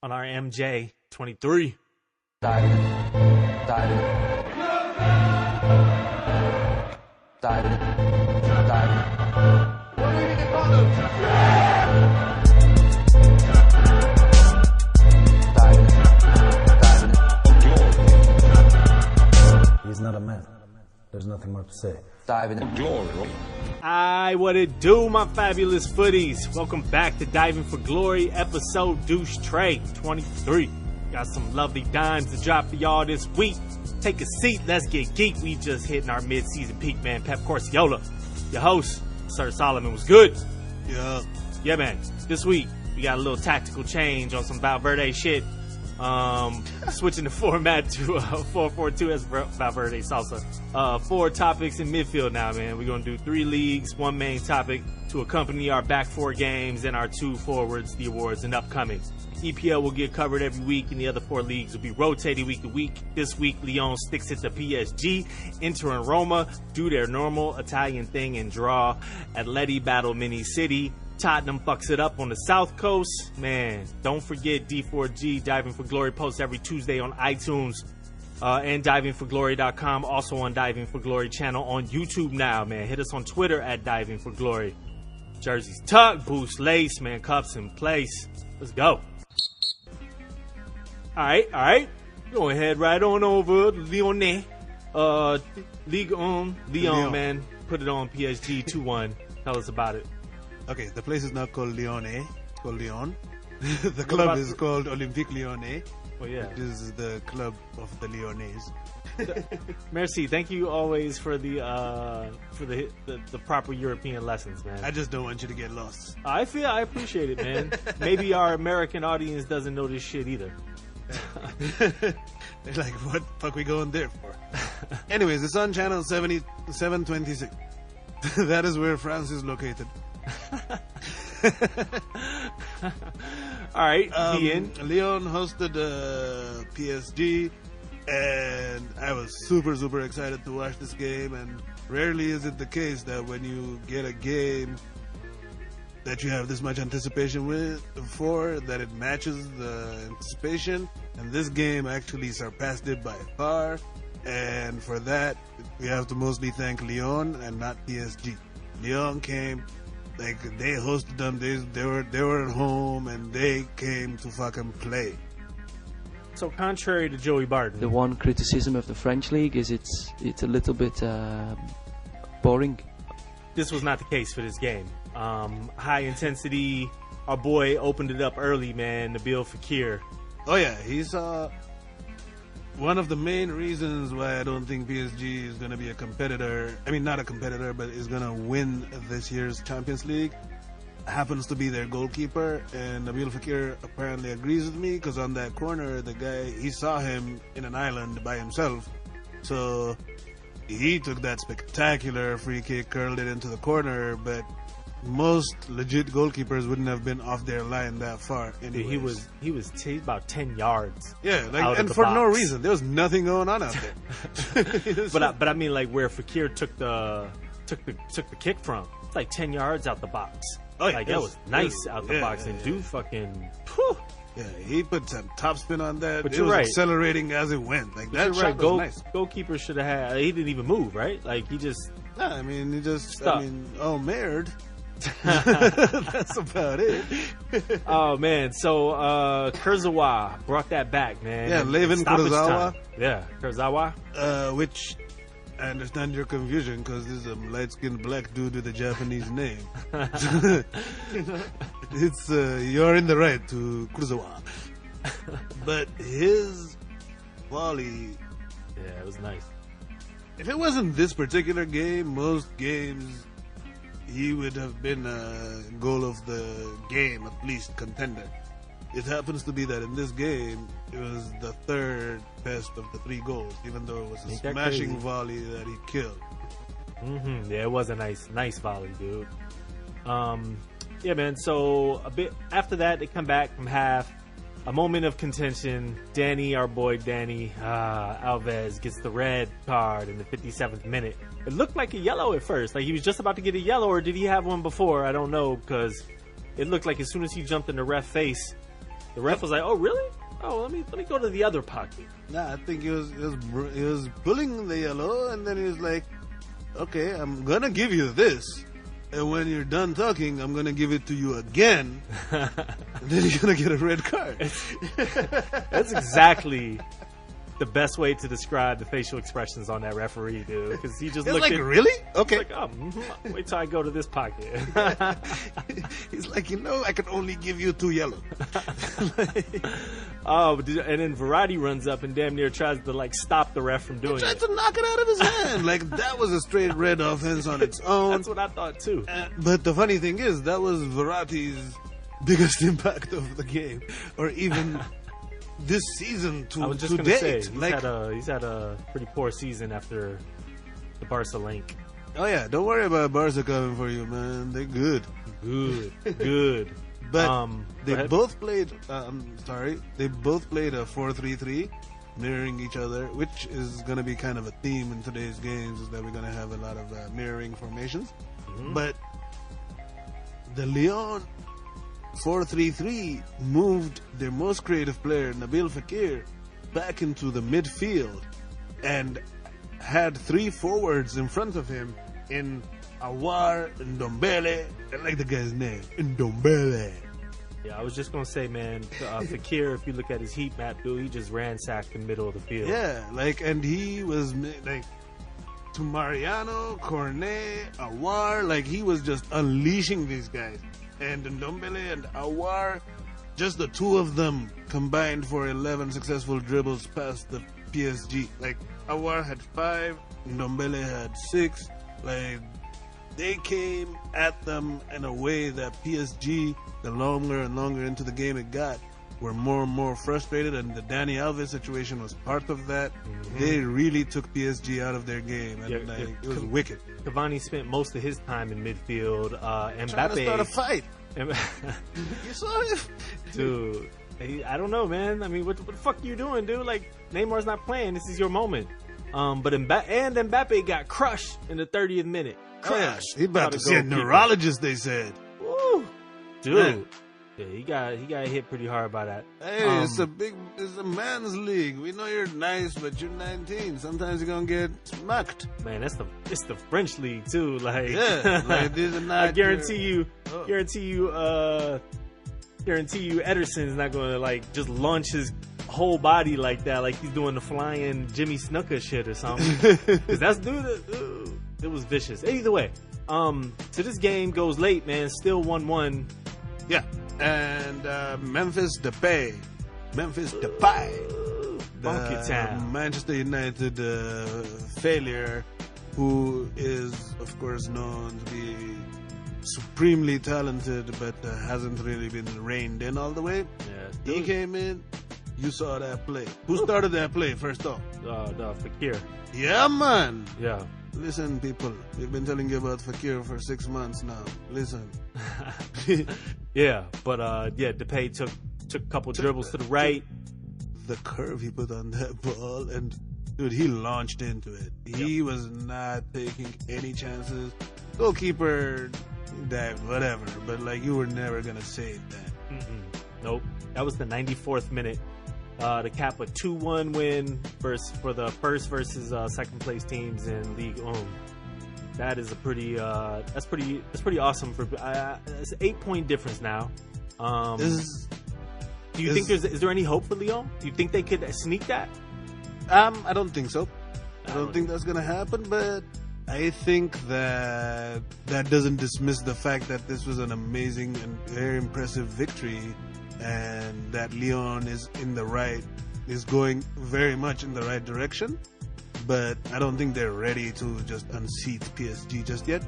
on our MJ23. Diving. Diving. Diving. Diving. He's not a man. There's nothing more to say. Diving. What it do, my fabulous footies? Welcome back to Diving for Glory, episode Douche Tray 23. Got some lovely dimes to drop for y'all this week. Take a seat, let's get geek. We just hitting our mid-season peak, man. Pep Corciola, your host, Sir Solomon, was good. Yeah, man. This week, we got a little tactical change on some Valverde shit. Switching the format to 4-4-2 as Valverde salsa. 4 topics in midfield now, man. We're gonna do 3 leagues, 1 main topic to accompany our back 4 games and our 2 forwards, the awards, and upcoming. EPL will get covered every week, and the other 4 leagues will be rotating week to week. This week, Lyon sticks it to PSG. Inter and Roma do their normal Italian thing and draw. Atleti battle Mini City. Tottenham fucks it up on the South Coast. Man, don't forget D4G, Diving for Glory, posts every Tuesday on iTunes and divingforglory.com. Also on Diving for Glory channel on YouTube now, man. Hit us on Twitter at Diving for Glory. Jerseys tucked, boots lace, man, cups in place. Let's go. All right. Go ahead, right on over to Lyonnais. Ligue 1, Lyon, man. Put it on PSG 2-1. Tell us about it. Okay, the place is not called Lyonnais. It's called Lyon. The club is called Olympique Lyonnais. Oh, yeah. Which is the club of the Lyonnais. Merci. Thank you always for the proper European lessons, man. I just don't want you to get lost. I appreciate it, man. Maybe our American audience doesn't know this shit either. They're like, what the fuck we going there for? Anyways, it's on channel 726. That is where France is located. Alright, Lyon hosted PSG, and I was super excited to watch this game. And rarely is it the case that when you get a game that you have this much anticipation for, that it matches the anticipation. And this game actually surpassed it by far. And for that, we have to mostly thank Lyon and not PSG. Lyon came, like, they hosted them. They were at home and they came to fucking play. So contrary to Joey Barton, The one criticism of the French league is it's a little bit boring. this was not the case for this game. High intensity. Our boy opened it up early, man. Nabil Fekir. Oh yeah, he's one of the main reasons why I don't think PSG is going to be a competitor. I mean, not a competitor, but is going to win this year's Champions League. Happens to be their goalkeeper, and Nabil Fekir apparently agrees with me, because on that corner, the guy, he saw him in an island by himself, so he took that spectacular free kick, curled it into the corner, but most legit goalkeepers wouldn't have been off their line that far. Anyways. He was about 10 yards. Yeah, like, out and of the for box. no reason. There was nothing going on out there. But I mean, like, where Fekir took the kick from. It's like 10 yards out the box. Oh, yeah, like, that was nice out the box, and dude fucking. Whew. Yeah, he put some topspin on that. But it you're was right. accelerating as it went. Like, that You're shot right. was nice. Goalkeeper should have had. He didn't even move, right? Like, he just. Nah, I mean, he just. Stop. I mean, oh, Mared. That's about it. Oh man, so Kurzawa brought that back, man. Yeah, Levin Stoppage Kurzawa. time. Yeah, Kurzawa. Which I understand your confusion, because this is a light-skinned black dude with a Japanese name. It's you're in the right to Kurzawa, but his volley. Yeah, it was nice. If it wasn't this particular game, most games he would have been a goal of the game, at least contender. It happens to be that in this game, it was the third best of the 3 goals, even though it was a smashing volley that he killed. Yeah, it was a nice volley, dude. Yeah, man. So a bit after that, they come back from half. A moment of contention. Danny, our boy Danny Alves, gets the red card in the 57th minute. It looked like a yellow at first. Like he was just about to get a yellow, or did he have one before? I don't know, because it looked like as soon as he jumped in the ref face, The ref was like, "Oh, really? Oh, let me go to the other pocket." Nah, I think he was pulling the yellow, and then he was like, "Okay, I'm gonna give you this, and when you're done talking, I'm gonna give it to you again, and then you're gonna get a red card." That's exactly the best way to describe the facial expressions on that referee, dude. Because he just He's looked like, at, "Really? Okay." like, "Oh, wait till I go to this pocket." He's like, I can only give you 2 yellow. Oh, and then Verratti runs up and damn near tries to like stop the ref from doing Tried it. to knock it out of his hand. Like, that was a straight red offense on its own. That's what I thought too. But the funny thing is, that was Verratti's biggest impact of the game, or even this season I was just to gonna date. say Like, he's had a pretty poor season after the Barca link. oh yeah, don't worry about Barca coming for you, man. They're good. Good. But go they ahead. both played. They both played a 4-3-3, mirroring each other, which is going to be kind of a theme in today's games. Is that we're going to have a lot of mirroring formations. But the Lyon 4-3-3 moved their most creative player, Nabil Fekir, back into the midfield and had 3 forwards in front of him in Awar, Ndombele. I like the guy's name, Ndombele. Yeah, I was just gonna say, man, Fekir, if you look at his heat map, dude, he just ransacked the middle of the field. Yeah, like, and he was like to Mariano, Cornet, Awar, like he was just unleashing these guys. And Ndombele and Awar, just the 2 of them combined for 11 successful dribbles past the PSG. Like, Awar had 5, Ndombele had 6. Like, they came at them in a way that PSG, the longer and longer into the game it got, were more and more frustrated, and the Dani Alves situation was part of that. They really took PSG out of their game, and it was wicked. Cavani spent most of his time in midfield. Trying to Mbappe, start a fight. You saw it? dude, I don't know, man. I mean, what the fuck are you doing, dude? Like, Neymar's not playing. This is your moment. But Mbappe got crushed in the 30th minute. Crushed. He about to see a neurologist, they said. Woo. Dude. Man. Yeah, he got hit pretty hard by that. Hey, it's a man's league. We know you're nice, but you're 19. Sometimes you're gonna get smacked. Man, it's the French league too. Like, Yeah, like these are not. I guarantee you, Ederson's not gonna like just launch his whole body like that, like he's doing the flying Jimmy Snuka shit or something. Cause that's it was vicious. Either way, so this game goes late, man. Still 1-1. Yeah, and Memphis Depay, Funky town. Manchester United failure, who is of course known to be supremely talented, but hasn't really been reined in all the way. Yeah, He came in. You saw that play. Who started that play first off? Fekir. Yeah, man. Yeah. Listen, people. We've been telling you about Fekir for 6 months now. Listen. Yeah, but Depay took a couple dribbles to the right. The curve he put on that ball, and dude, he launched into it. He was not taking any chances. Goalkeeper dived, whatever, but like, you were never gonna save that. Nope. That was the 94th minute to cap a 2-1 win for the first versus second place teams in League One. That is a pretty that's pretty awesome for it's an 8-point difference now. Do you think is there any hope for Lyon? Do you think they could sneak that? I don't think so. I don't think that's gonna happen, but I think that doesn't dismiss the fact that this was an amazing and very impressive victory, and that Lyon is going very much in the right direction. But I don't think they're ready to just unseat PSG just yet.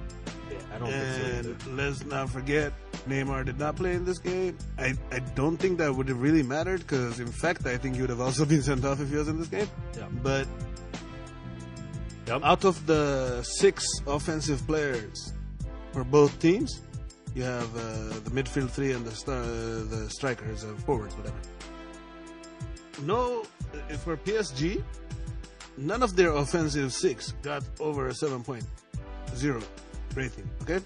Yeah, I don't think so either. And let's not forget, Neymar did not play in this game. I don't think that would have really mattered, because in fact I think he would have also been sent off if he was in this game. Yeah. But out of the 6 offensive players for both teams, you have the midfield 3 and the strikers, forwards, whatever. No, for PSG, none of their offensive 6 got over a 7.0. rating, okay?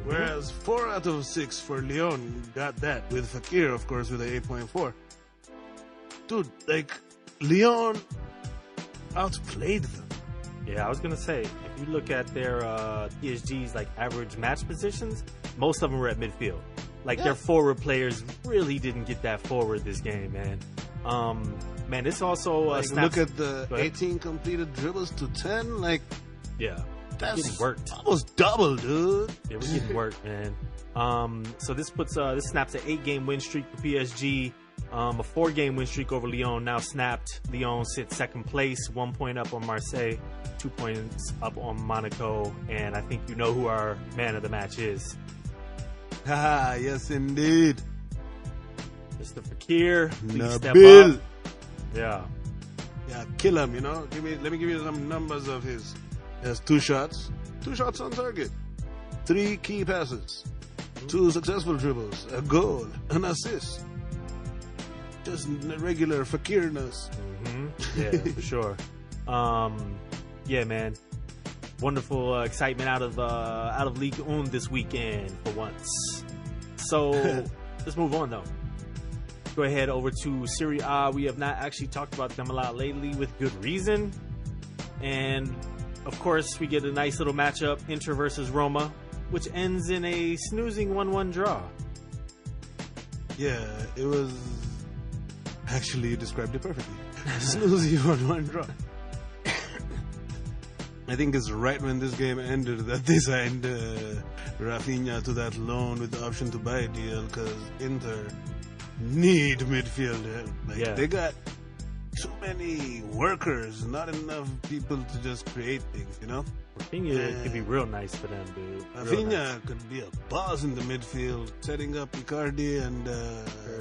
Whereas 4 out of 6 for Lyon got that, with Fakir, of course, with an 8.4. Dude, like, Lyon outplayed them. Yeah, I was gonna say, if you look at their PSG's like average match positions, most of them were at midfield. Like their forward players really didn't get that forward this game, man. Man, this also Like, look at the 18 completed dribbles to 10. Like, yeah, that's getting worked. almost double, dude. Yeah, we're getting worked, man. So this snaps an 8-game win streak for PSG. A 4-game win streak over Lyon now snapped. Lyon sits second place, 1 point up on Marseille, 2 points up on Monaco, and I think you know who our man of the match is. Haha, yes indeed. Mr. Fakir, please step Nabil. up. Yeah. Yeah, kill him, you know. Let me give you some numbers of his. He has 2 shots on target, 3 key passes, 2 successful dribbles, a goal, an assist. Just regular Fakirness. Yeah, for sure. Yeah, man. Wonderful excitement out of Ligue 1 this weekend for once. So let's move on though. Go ahead over to Serie A. We have not actually talked about them a lot lately, with good reason. And of course, we get a nice little matchup: Inter versus Roma, which ends in a snoozing 1-1 draw. Yeah, it was. Actually, you described it perfectly. Snoozy 1-1 draw. I think it's right when this game ended that they signed Rafinha to that loan with the option to buy deal, because Inter need midfield help. Like, they got too many workers, not enough people to just create things, you know? Rafinha could be real nice for them, dude. Rafinha could be a boss in the midfield, setting up Icardi and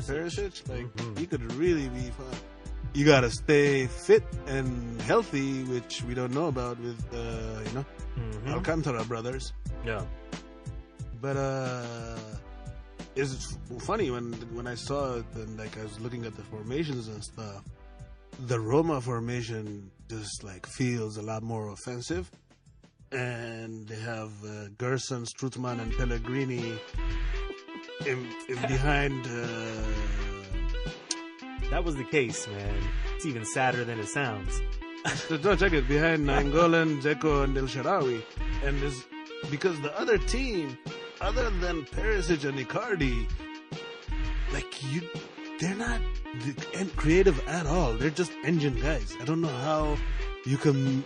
Perisic. Like, he could really be fun. You gotta stay fit and healthy, which we don't know about with, Alcantara brothers. Yeah. But it's funny when I saw it, and like I was looking at the formations and stuff. The Roma formation just like feels a lot more offensive. And they have Gerson, Strootman, and Pellegrini in behind. That was the case, man. It's even sadder than it sounds. Don't check it. Behind Nainggolan, Dzeko, and El Shaarawy. And this, because the other team, other than Perisic and Icardi, they're not creative at all. They're just engine guys. I don't know how you can.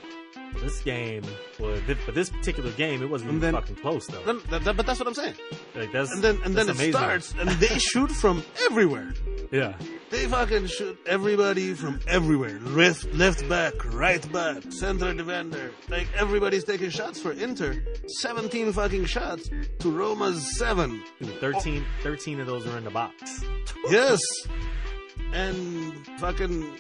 This game, for this particular game, it wasn't even fucking close though. But that's what I'm saying. Like that's and then amazing. It starts, and they shoot from everywhere. Yeah, they fucking shoot everybody from everywhere. Left back, right back, center defender. Like, everybody's taking shots for Inter. 17 fucking shots to Roma's 7. Dude, 13 of those are in the box. Yes, and fucking.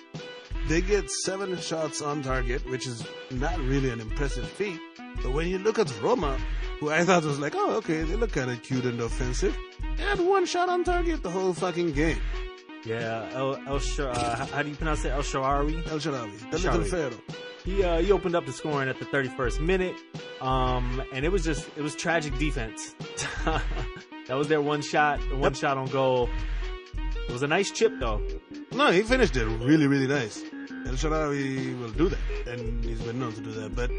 They get 7 shots on target, which is not really an impressive feat. But when you look at Roma, who I thought was like, oh, okay, they look kind of cute and offensive, they had 1 shot on target the whole fucking game. Yeah, how do you pronounce it? El Shaarawy? El Shaarawy. The little pharaoh. He opened up the scoring at the 31st minute, and it was tragic defense. That was their 1 shot, shot on goal. It was a nice chip, though. No, he finished it really, really nice. El Shaarawy will do that, and he's been known to do that. But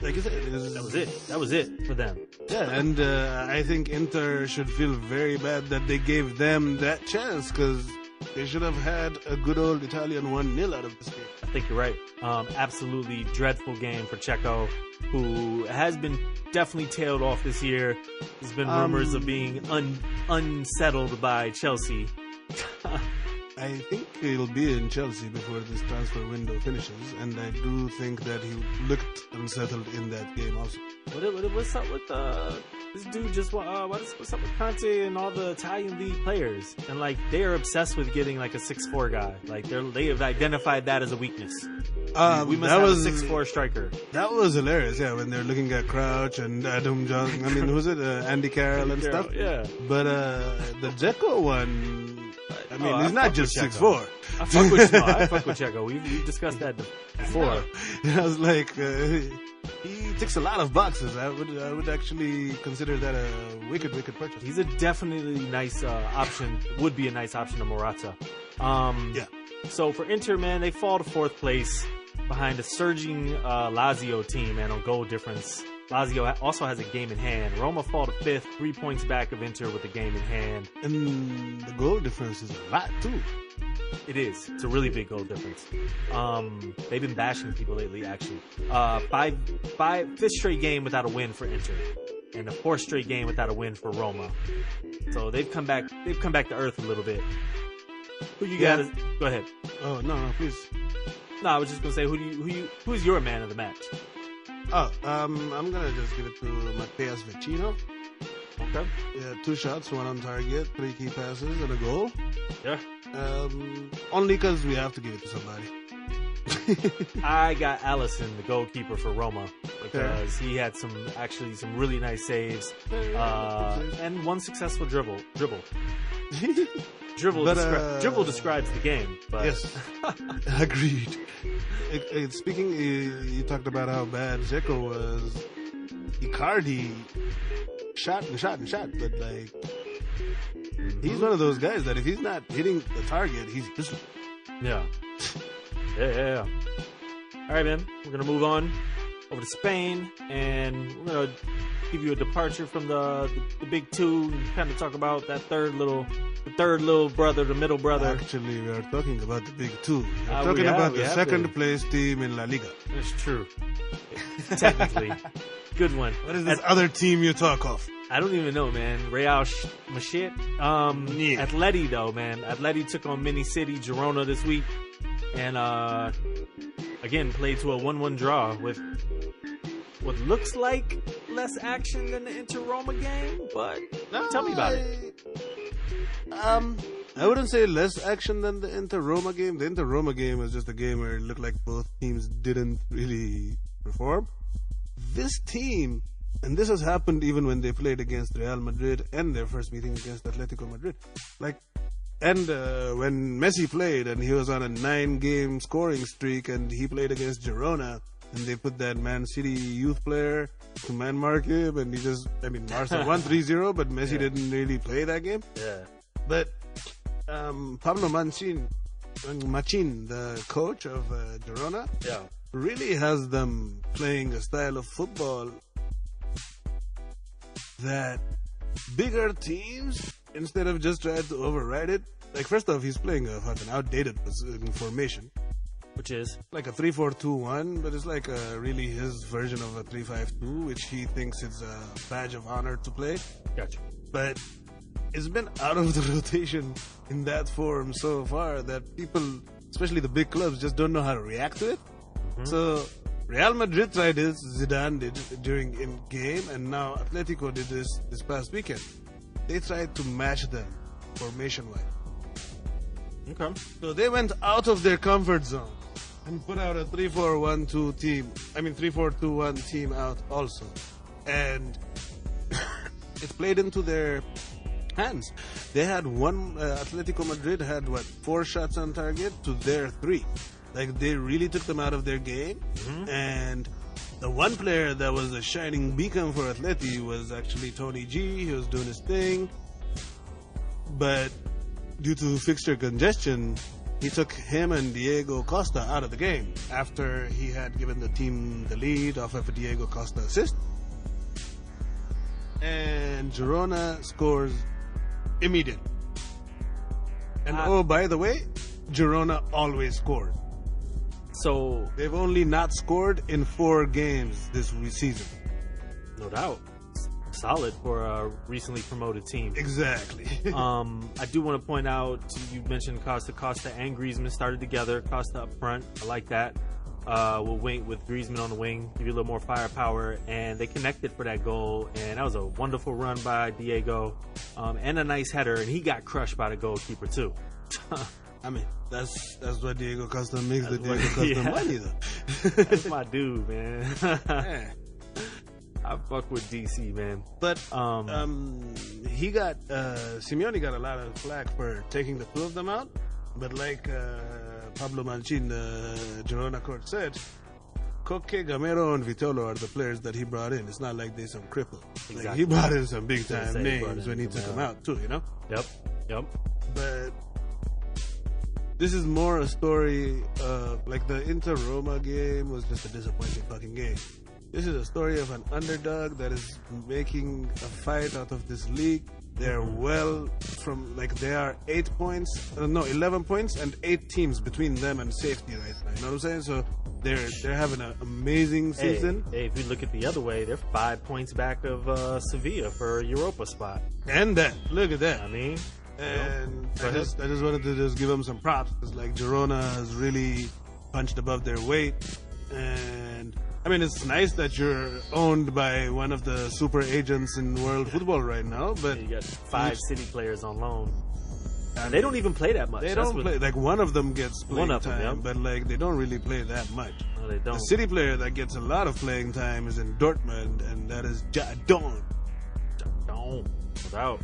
like you said, that was it for them. Yeah, and I think Inter should feel very bad that they gave them that chance, because they should have had a good old Italian 1-0 out of this game. I think you're right. Absolutely dreadful game for Checo, who has been definitely tailed off this year. There's been rumors of being unsettled by Chelsea. I think he'll be in Chelsea before this transfer window finishes, and I do think that he looked unsettled in that game also. What's up with this dude? What's up with Conte and all the Italian league players? And like, they are obsessed with getting like a 6'4" guy. Like, they have identified that as a weakness. We must have a 6'4" striker. That was hilarious. Yeah, when they're looking at Crouch and Adam Johnson. I mean, who's it? Andy Carroll and stuff. Yeah. But the Dzeko one, I mean, I he's not fuck just with 6'4". I fuck with no, I fuck with Checo. We've discussed that before. I was like, he ticks a lot of boxes. I would actually consider that a wicked purchase. He's a definitely nice option. Would be a nice option to Morata. Yeah. So for Inter, man, they fall to 4th place behind a surging Lazio team, man, on goal difference. Lazio also has a game in hand. Roma fall to 5th, 3 points back of Inter with a game in hand. And the goal difference is a lot, too. It is. It's a really big goal difference. They've been bashing people lately, actually. Fifth straight game without a win for Inter, and the 4th straight game without a win for Roma. So they've come back to earth a little bit. Who you got? Go ahead. Oh no, please. No, I was just gonna say who's your man of the match? Oh, I'm gonna just give it to Mateus Vecino. Okay. Yeah, 2 shots, 1 on target, 3 key passes, and a goal. Yeah. Only because we have to give it to somebody. I got Allison, the goalkeeper for Roma, because he had some really nice saves, and one successful dribble. Dribble describes the game. But. Yes, agreed. Speaking, you talked about how bad Dzeko was. Icardi shot, but like he's one of those guys that if he's not hitting the target, he's just yeah. All right, man. We're gonna move on over to Spain, and we're gonna give you a departure from the big two, and kind of talk about that third little brother, the middle brother. Actually, we are talking about the big two. We're we talking have- about we the have second been. place team in La Liga. That's true. Technically, good one. What is this other team you talk of? I don't even know, man. Real Machit. Yeah. Atleti, though, man. Atleti took on Mini City Girona this week, and again played to a 1-1 draw with what looks like less action than the Inter Roma game. But tell me about it. I wouldn't say less action than the Inter Roma game. The Inter Roma game was just a game where it looked like both teams didn't really perform. This team, and this has happened even when they played against Real Madrid and their first meeting against Atletico Madrid. When Messi played and he was on a 9-game scoring streak and he played against Girona and they put that Man City youth player to man mark him and Barca won 3-0, but Messi didn't really play that game. Yeah. But Pablo Machin, the coach of Girona, really has them playing a style of football that bigger teams, instead of just trying to override it, like first off, he's playing a fucking outdated formation. Which is? Like a 3-4-2-1, but it's like really his version of a 3-5-2, which he thinks is a badge of honor to play. Gotcha. But it's been out of the rotation in that form so far that people, especially the big clubs, just don't know how to react to it. Mm-hmm. So Real Madrid tried this, Zidane did during in-game, and now Atletico did this past weekend. They tried to match them formation-wise. Okay. So they went out of their comfort zone and put out a 3-4-1-2 team. 3-4-2-1 team out also. And it played into their hands. They had Atletico Madrid had 4 shots on target to their 3. Like they really took them out of their game. Mm-hmm. And the one player that was a shining beacon for Atleti was actually Tony G. He was doing his thing. But due to fixture congestion, he took him and Diego Costa out of the game after he had given the team the lead off of a Diego Costa assist. And Girona scores immediately. And by the way, Girona always scores. So they've only not scored in 4 games this season. No doubt. Solid for a recently promoted team. Exactly. I do want to point out, you mentioned Costa and Griezmann started together. Costa up front, I like that. We'll wait with Griezmann on the wing, give you a little more firepower, and they connected for that goal, and that was a wonderful run by Diego, and a nice header, and he got crushed by the goalkeeper too. That's what Diego Costa makes the Diego Costa money, though. That's my dude, man. Yeah. I fuck with DC, man. But he got Simeone got a lot of flack for taking the two of them out. But like Pablo Manchin, Girona court said, Koke, Gamero, and Vitolo are the players that he brought in. It's not like they're some cripple. Exactly. Like, he brought in some big time Say he brought names in when he took them out too, you know? Yep. But this is more a story of, like, the Inter-Roma game was just a disappointing fucking game. This is a story of an underdog that is making a fight out of this league. They're they are 11 points and 8 teams between them and safety right now. You know what I'm saying? So they're having an amazing season. Hey, if you look at the other way, they're 5 points back of Sevilla for a Europa spot. And that, look at that. I mean, and I just wanted to just give them some props because like Girona has really punched above their weight. And I mean, it's nice that you're owned by one of the super agents in world football right now, but you got 5 City players on loan. And they don't even play that much. They don't play. Like, one of them gets playing time, yep. but like they don't really play that much. No, they don't. The City player that gets a lot of playing time is in Dortmund, and that is Jadon. No doubt.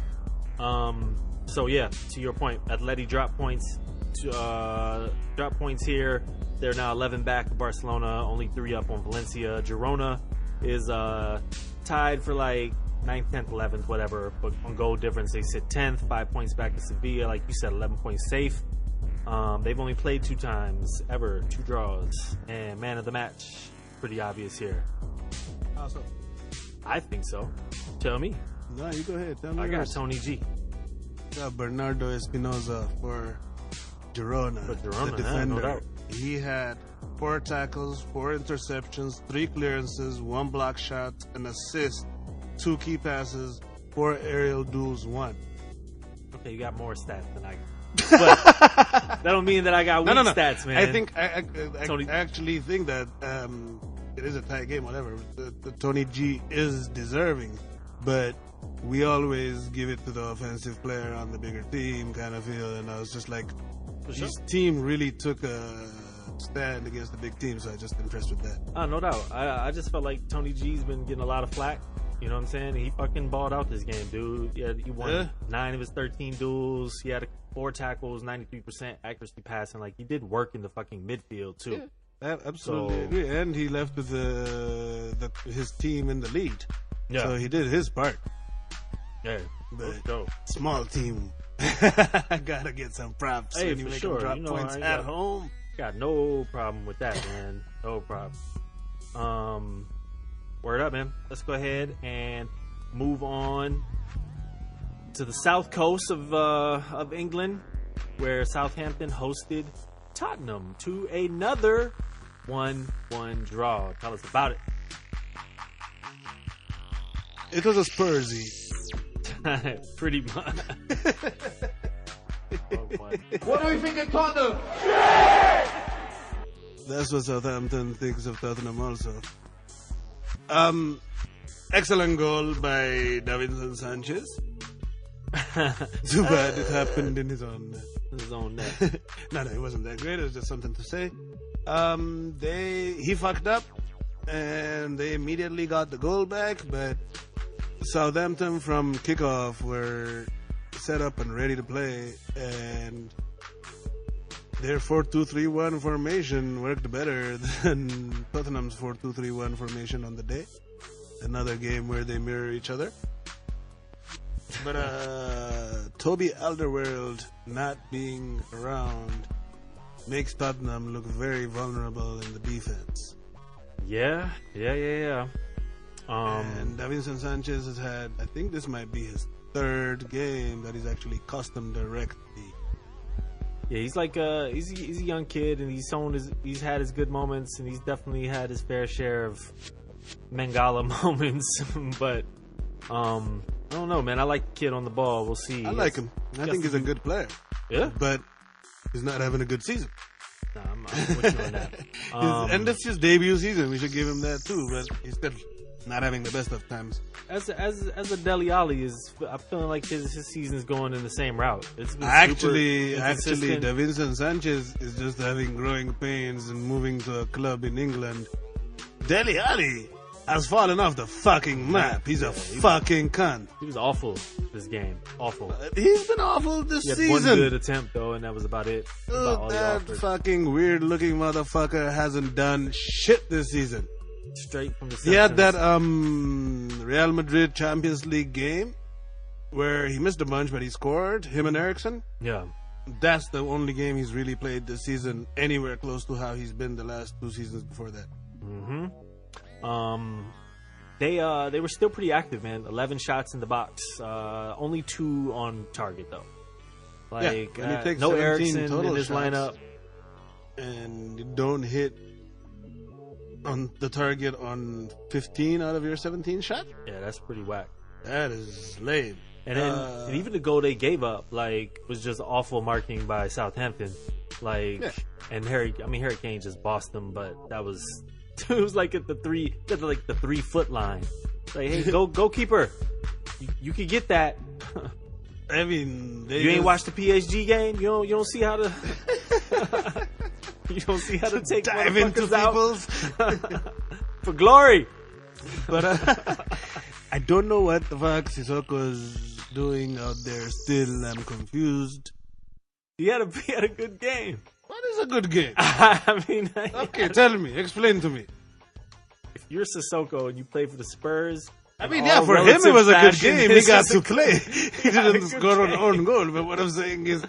So yeah, to your point, Atleti drop points. Drop points here. They're now 11 back to Barcelona, only 3 up on Valencia. Girona is tied for like 9th, 10th, 11th, whatever. But on goal difference, they sit 10th, 5 points back to Sevilla. Like you said, 11 points safe. They've only played 2 times ever, 2 draws, and man of the match, pretty obvious here. How so? I think so. Tell me. No, you go ahead. Tell me. I got Tony G. Got Bernardo Espinosa for Girona. For Girona, the defender. no doubt. He had 4 tackles, 4 interceptions, 3 clearances, 1 block shot, an assist, 2 key passes, 4 aerial duels, 1. Okay, you got more stats than I got. But that don't mean that I got weak stats, man. I think I actually think that it is a tight game, whatever. The Tony G is deserving, but we always give it to the offensive player on the bigger team kind of feel, and I was just like, his team really took a stand against the big team, so I just impressed with that. No doubt. I just felt like Tony G's been getting a lot of flack. You know what I'm saying? He fucking balled out this game, dude. Yeah, he won 9 of his 13 duels. He had 4 tackles, 93% accuracy passing. Like, he did work in the fucking midfield too. Yeah, absolutely. And he left with his team in the lead. Yeah. So he did his part. Yeah. But small team. I gotta get some props. Hey, when you for make sure. them drop points at home. Got no problem with that, man. No problem. Word up, man. Let's go ahead and move on to the south coast of England, where Southampton hosted Tottenham to another 1-1 draw. Tell us about it. It was a Spursy. Pretty much. What do we think of Tottenham? That's what Southampton thinks of Tottenham also. Excellent goal by Davinson Sanchez. Too bad it happened in his own net. No, it wasn't that great. It was just something to say. He fucked up, and they immediately got the goal back, but Southampton from kickoff were set up and ready to play, and their 4-2-3-1 formation worked better than Tottenham's 4-2-3-1 formation on the day. Another game where they mirror each other. But Toby Alderweireld not being around makes Tottenham look very vulnerable in the defense. Yeah. And Davinson Sanchez has had, I think this might be his 3rd game that he's actually custom directly. Yeah, he's like he's a young kid, and he's had his good moments, and he's definitely had his fair share of Mangala moments. But I don't know, man. I like the kid on the ball. We'll see. I like him. I think he's a good player. Yeah, but he's not having a good season. Nah, I'm with you on that. And that's his debut season. We should give him that too. But he's still not having the best of times. As a Dele Alli is, I'm feeling like his season's going in the same route. It's been actually, Davinson Sanchez is just having growing pains and moving to a club in England. Dele Alli has fallen off the fucking map. He's a fucking cunt. He was awful this game. Awful. He's been awful this He had season. one good attempt though, and that was about it. About all he That offered. fucking weird looking motherfucker hasn't done shit this season. Straight from the. He had that Simpsons. Real Madrid Champions League game where he missed a bunch, but he scored. Him and Eriksson. Yeah. That's the only game he's really played this season anywhere close to how he's been the last 2 seasons before that. They were still pretty active, man. 11 shots in the box. Only 2 on target though. Like and he takes no 17 Eriksson total in his shots. lineup. And you don't hit on the target on 15 out of your 17 shots? Yeah, that's pretty whack. That is lame. And then and even the goal they gave up, like, was just awful marking by Southampton. Like, and Harry Kane just bossed them, but that was it was like at the 3 foot line. Like, hey, goalkeeper, you could get that. I mean, You ain't watched the PSG game. You don't see how to. You don't see how to take dive into motherfuckers out people's. for glory. But I don't know what the fuck Sissoko's doing out there still. I'm confused. He had a good game. What is a good game? I mean, Okay, tell me. Explain to me. if you're Sissoko and you play for the Spurs. I mean, in yeah, all for him it relative was a good fashion, game. He this got is to a play. He didn't good score an game. own goal. But what I'm saying is,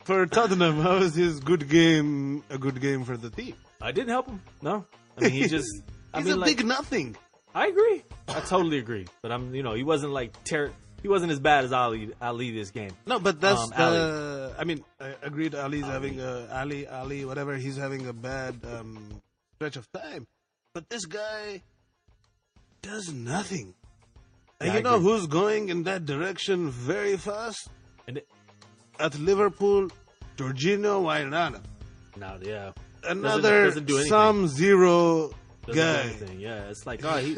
for Tottenham, how is his good game a good game for the team? I didn't help him. No, I mean he just. He's a big nothing. I agree. I totally agree. But he wasn't like he wasn't as bad as Ali this game. No, but that's Ali. I mean, I agreed. Ali's having Ali, whatever. He's having a bad stretch of time. But this guy does nothing. And Yeah, you I know agree. who's going in that direction very fast? And At Liverpool, Jorginho Wijnaldum. now, yeah, Another doesn't do anything. some zero doesn't do guy. anything. Yeah, it's like he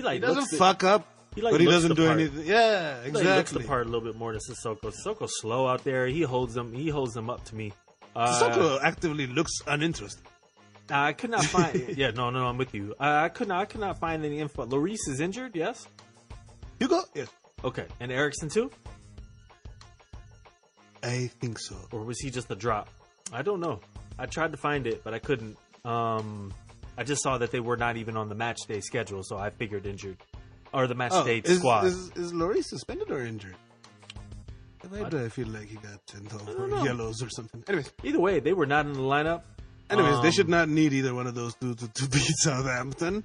like He doesn't looks fuck up, he, like, but he looks doesn't the do part. anything. Yeah, He like, looks the exactly. part a little bit more than Sissoko. Sissoko's slow out there. He holds them up to me. Sissoko actively looks uninterested. I could not find. Yeah, no, I'm with you. I could not find any info. Lloris is injured. Yes. Hugo? Yes. Okay, and Eriksson too, I think so. or was he just a drop? I don't know. I tried to find it, but I couldn't. I just saw that they were not even on the match day schedule, so I figured injured, or the match day squad. Is Lloris suspended or injured? Why do I feel like he got sent off or know. yellows or something? Anyways, Either way, they were not in the lineup. they should not need either one of those two to beat Southampton.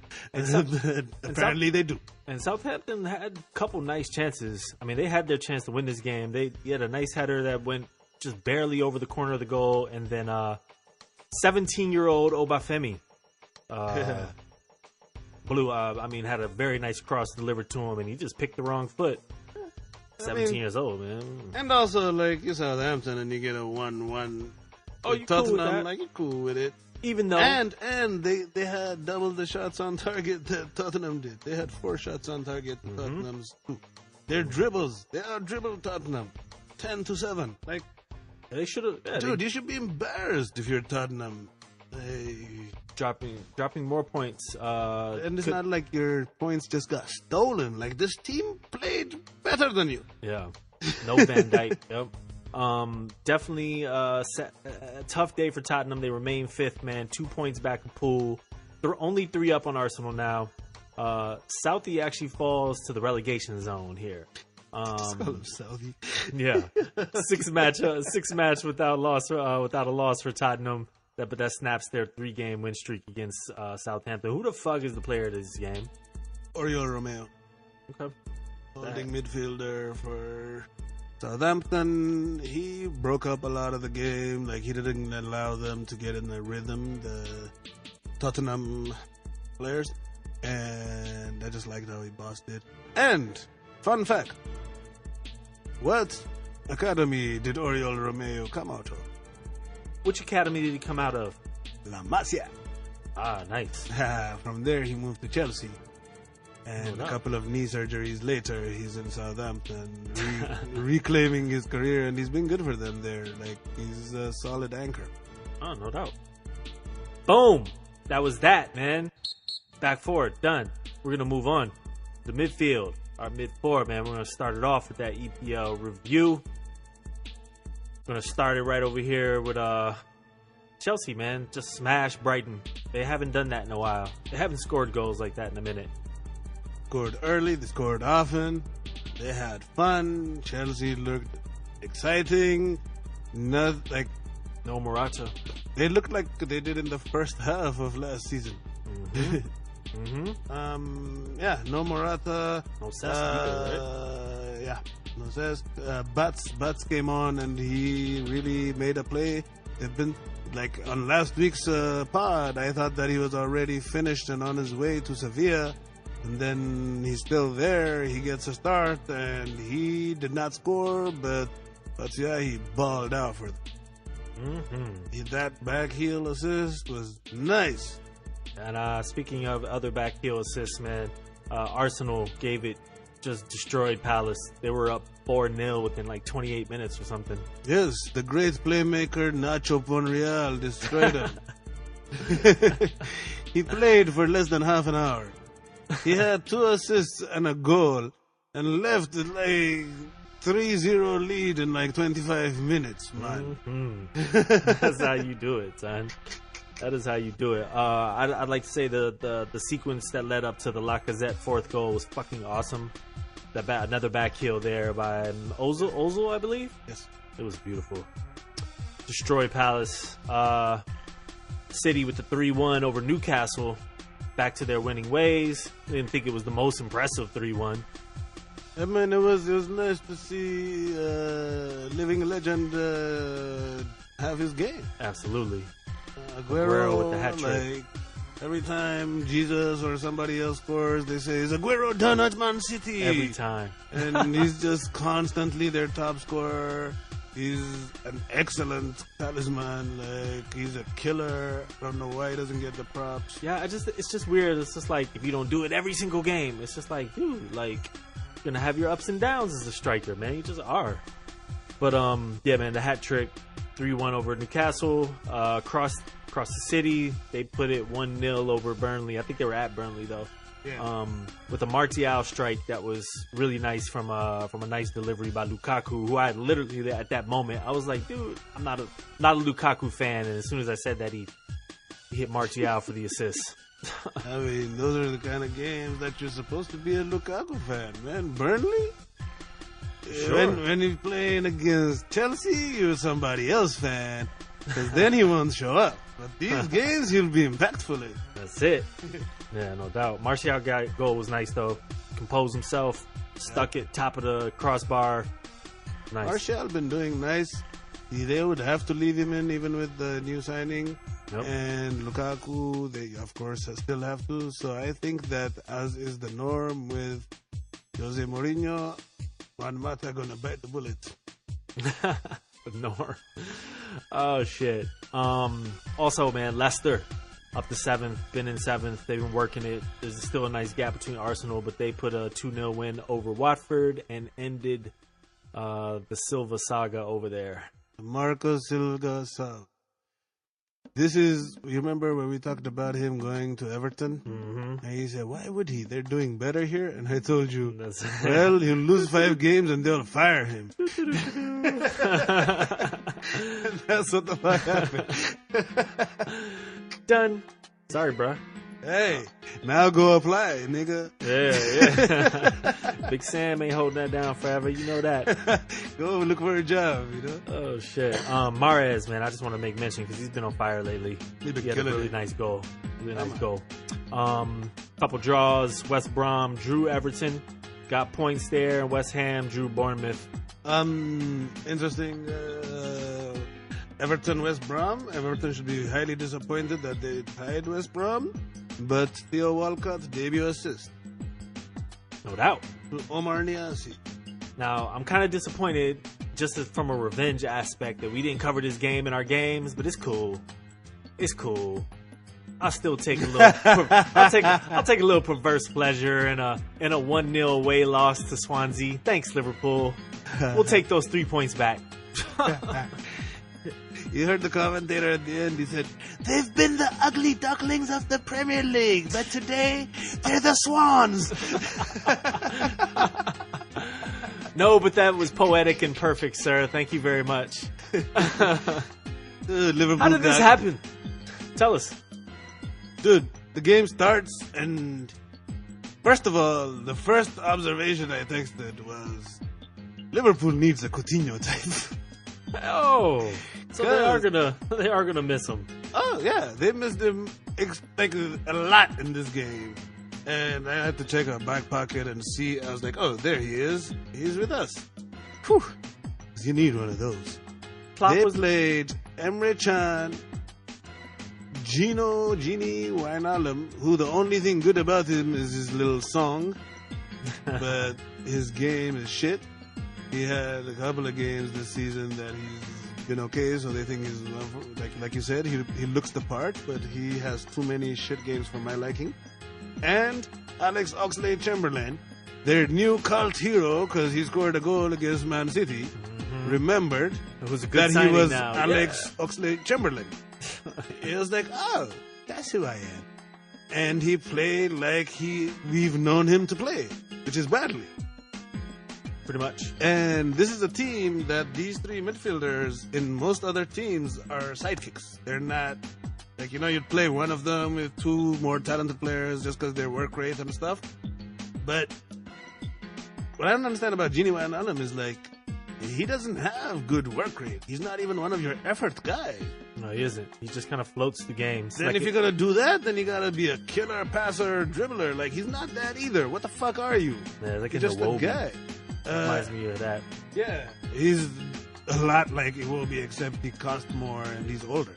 Apparently they do. And Southampton had a couple nice chances. I mean, they had their chance to win this game. He had a nice header that went just barely over the corner of the goal, and then 17-year-old Obafemi had a very nice cross delivered to him, and he just picked the wrong foot. 17 years old, man. And also, like, you're Southampton and you get a 1-1. Oh, you cool with Tottenham, that? like, you're cool with it. Even though, And they had double the shots on target that Tottenham did. They had 4 shots on target to Tottenham's 2. Their dribbles, they out-dribbled Tottenham 10-7. Like, they should have. Yeah, dude, you should be embarrassed if you're Tottenham. Hey. dropping more points. And it's not like your points just got stolen. Like, this team played better than you. Yeah, no Van Dijk. Yep. Definitely a tough day for Tottenham. They remain 5th, man. 2 points back in pool. They're only 3 up on Arsenal now. Southie actually falls to the relegation zone here. Just call him Southie. Yeah, six match without a loss for Tottenham. But that snaps their 3-game win streak against Southampton. Who the fuck is the player of this game? Oriol Romeo. Okay. Holding midfielder for Southampton. He broke up a lot of the game. Like, he didn't allow them to get in the rhythm, the Tottenham players. And I just liked how he bossed it. And, fun fact, what academy did Oriol Romeo come out of? Which academy did he come out of? La Masia. Ah, nice. From there, he moved to Chelsea. And Oh, no. a couple of knee surgeries later, he's in Southampton, reclaiming his career, and he's been good for them there. Like, he's a solid anchor. Oh, no doubt. Boom. That was that, man. Back four, done. We're going to move on. The midfield, our mid four, man. We're going to start it off with that EPL review. We're going to start it right over here with Chelsea, man. Just smash Brighton. They haven't done that in a while. They haven't scored goals like that in a minute. Scored early, they scored often. They had fun. Chelsea looked exciting. No Morata. They looked like they did in the first half of last season. No Morata. No Cesc either, right? Yeah, no Cesc. Bats came on and he really made a play. They've been like on last week's pod. I thought that he was already finished and on his way to Sevilla, and then he's still there. He gets a start and he did not score, but yeah, he balled out for them. That back heel assist was nice. And speaking of other back heel assists, man, Arsenal just destroyed Palace. They were up 4-0 within like 28 minutes or something. Yes, the great playmaker Nacho Monreal destroyed him. He played for less than half an hour. He had 2 assists and a goal and left like 3-0 lead in like 25 minutes, man. That's how you do it, son. That is how you do it. I'd like to say the sequence that led up to the Lacazette 4th goal was fucking awesome. Another back heel there by Ozil, I believe. Yes, it was beautiful. Destroy Palace. City with the 3-1 over Newcastle. Back to their winning ways. Didn't think it was the most impressive 3-1. I mean, it was nice to see living legend have his game. Absolutely. Aguero with the hat trick. Like, every time Jesus or somebody else scores, they say, "Is Aguero done at Man City?" Every time. And he's just constantly their top scorer. He's an excellent talisman. Like, he's a killer. I don't know why he doesn't get the props. Yeah, it's just weird. It's just like, if you don't do it every single game, it's just like, dude, like, you're gonna have your ups and downs as a striker, man. You just are. But yeah, man, the hat trick, 3-1 over Newcastle. Across the city, they put it 1-0 over Burnley. I think they were at Burnley though. Yeah. With a Martial strike that was really nice from a nice delivery by Lukaku, who I literally at that moment I was like, dude, I'm not a Lukaku fan, and as soon as I said that, he hit Martial for the assist. I mean, those are the kind of games that you're supposed to be a Lukaku fan, man. Burnley? Sure. When he's playing against Chelsea, you're somebody else fan, because then he won't show up. But these games, he'll be impactful in. That's it. Yeah, no doubt. Martial goal was nice, though. Composed himself, stuck it, top of the crossbar. Nice. Martial been doing nice. They would have to leave him in even with the new signing. Yep. And Lukaku, they of course still have to. So I think that, as is the norm with Jose Mourinho, Juan Mata gonna bite the bullet. Norm. Oh shit. Also, man, Leicester up to 7th, been in 7th. They've been working it. There's still a nice gap between Arsenal, but they put a 2-0 win over Watford and ended the Silva saga over there. Marco Silva saga. This is, you remember when we talked about him going to Everton? Mm-hmm. And he said, why would he? They're doing better here. And I told you, well, he'll lose 5 games and they'll fire him. That's what the fuck happened. Done. Sorry, bro. Hey, now go apply, nigga. Yeah. Big Sam ain't holding that down forever. You know that. Go look for a job, you know? Oh, shit. Mahrez, man, I just want to make mention because he's been on fire lately. He had a really nice goal. Couple draws. West Brom drew Everton. Got points there. West Ham drew Bournemouth. Interesting. Everton, West Brom. Everton should be highly disappointed that they tied West Brom. But Theo Walcott, debut assist. No doubt. To Omar Niasse. Now, I'm kind of disappointed just from a revenge aspect that we didn't cover this game in our games, but it's cool. It's cool. I'll still take a little. I'll take a little perverse pleasure in a 1-0 away loss to Swansea. Thanks, Liverpool. We'll take those 3 points back. You heard the commentator at the end. He said, "They've been the ugly ducklings of the Premier League, but today they're the Swans." No, but that was poetic and perfect, sir. Thank you very much. Liverpool How did this happen? Tell us. Dude, the game starts, and first of all, the first observation I texted was, Liverpool needs a Coutinho type. Oh, so they are gonna miss him. Oh yeah, they missed him expected a lot in this game, and I had to check our back pocket and see. I was like, oh, there he is. He's with us. Whew. You need one of those. They played Emre Can, Genie Wijnaldum, who the only thing good about him is his little song, but his game is shit. He had a couple of games this season that he's been okay, so they think he's, like you said, he looks the part, but he has too many shit games for my liking. And Alex Oxlade-Chamberlain, their new cult hero, because he scored a goal against Man City, remembered It was a good that he was now. Alex Oxlade-Chamberlain. He was like, oh, that's who I am. And he played like we've known him to play, which is badly. Pretty much. And this is a team that these three midfielders in most other teams are sidekicks. They're not, like, you'd play one of them with two more talented players just because their work rate and stuff. But what I don't understand about Genie Wijnaldum is, like, he doesn't have good work rate. He's not even one of your effort guys. No, he isn't. He just kind of floats the games. Then if you're going to do that, then you got to be a killer passer, dribbler. Like, he's not that either. What the fuck are you? Yeah, like You're just a guy. Reminds me of that. Yeah. He's a lot like Iwobi, except he costs more and he's older.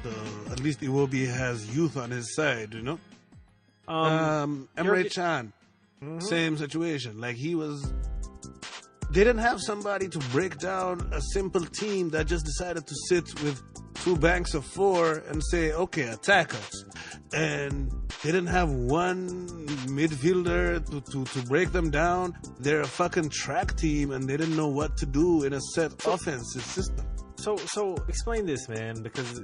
So at least Iwobi has youth on his side, you know? Emre Can, same situation. Like, they didn't have somebody to break down a simple team that just decided to sit with two banks of four and say, okay, attack us. And they didn't have one midfielder to break them down. They're a fucking track team, and they didn't know what to do in a set offensive system. So explain this, man, because,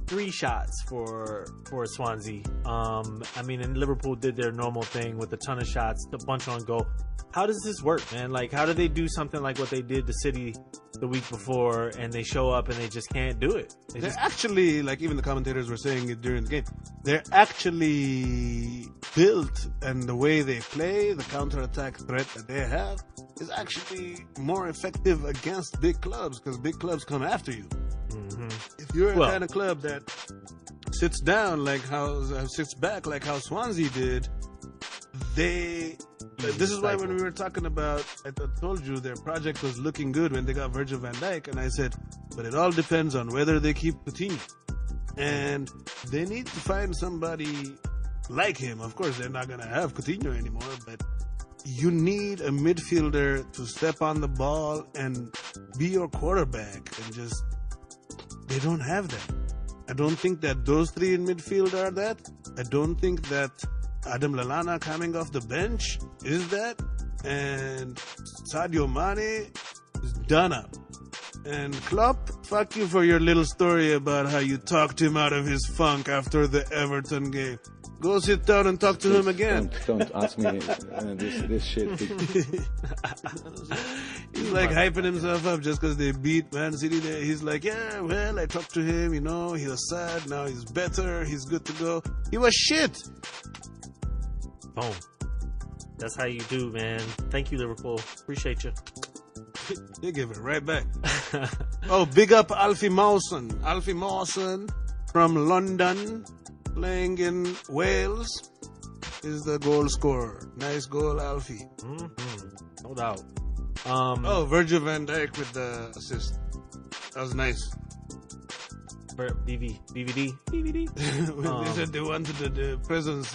3 shots for Swansea. I mean, and Liverpool did their normal thing with a ton of shots, a bunch on goal. How does this work, man? Like, how do they do something like what they did to City the week before, and they show up and they just can't do it? They're actually, like even the commentators were saying it during the game, they're actually built, and the way they play, the counter-attack threat that they have, is actually more effective against big clubs, because big clubs come after you. Mm-hmm. If you're a kind of club that sits back like how Swansea did, this is why when we were talking about, I told you their project was looking good when they got Virgil van Dijk, and I said, but it all depends on whether they keep Coutinho. And they need to find somebody like him. Of course, they're not going to have Coutinho anymore, but you need a midfielder to step on the ball and be your quarterback, and they don't have that. I don't think that those three in midfield are that. I don't think that Adam Lallana coming off the bench is that. And Sadio Mane is done up. And Klopp, fuck you for your little story about how you talked him out of his funk after the Everton game. Go sit down and talk to him again. Don't ask me this shit. He's like hyping himself up just because they beat Man City there. He's like, yeah, well, I talked to him, he was sad, now he's better, he's good to go. He was shit. Boom. That's how you do, man. Thank you, Liverpool. Appreciate you. They give it right back. Oh, big up Alfie Mawson. Alfie Mawson from London, playing in Wales, is the goal scorer. Nice goal, Alfie. Mm-hmm. No doubt. Virgil van Dijk with the assist. That was nice. DVD. They said they wanted the presence.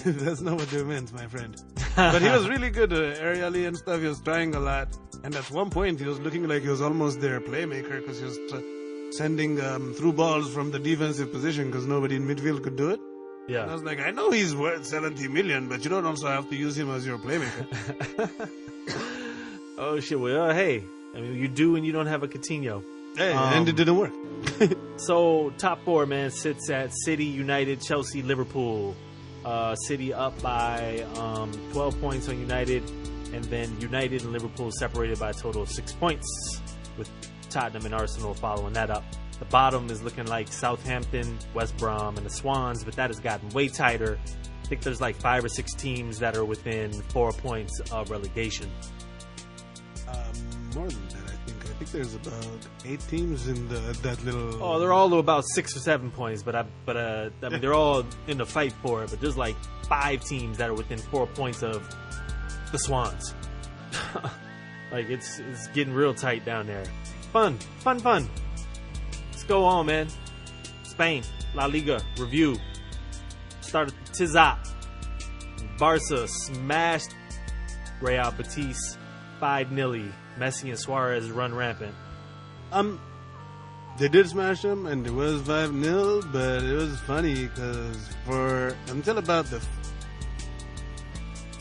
That's not what they meant, my friend. But he was really good aerially and stuff. He was trying a lot. And at one point, he was looking like he was almost their playmaker, because he was sending through balls from the defensive position because nobody in midfield could do it. Yeah. And I was like, I know he's worth 70 million, but you don't also have to use him as your playmaker. Oh, shit. Well, hey. I mean, you do when you don't have a Coutinho. Hey, and it didn't work. So top four, man, sits at City, United, Chelsea, Liverpool. City up by 12 points on United, and then United and Liverpool separated by a total of 6 points, with Tottenham and Arsenal following that up. The bottom is looking like Southampton, West Brom, and the Swans, but that has gotten way tighter. I think there's like 5 or 6 teams that are within 4 points of relegation. More than that, I think there's about 8 teams in that little. Oh, they're all about 6 or 7 points, but I mean they're all in the fight for it. But there's like 5 teams that are within 4 points of the Swans. Like it's getting real tight down there. Fun. Let's go on, man. Spain, La Liga review. Started Tizat. Barca smashed Real Betis 5-0. Messi and Suarez run rampant. They did smash them, and it was 5-0, but it was funny because until about the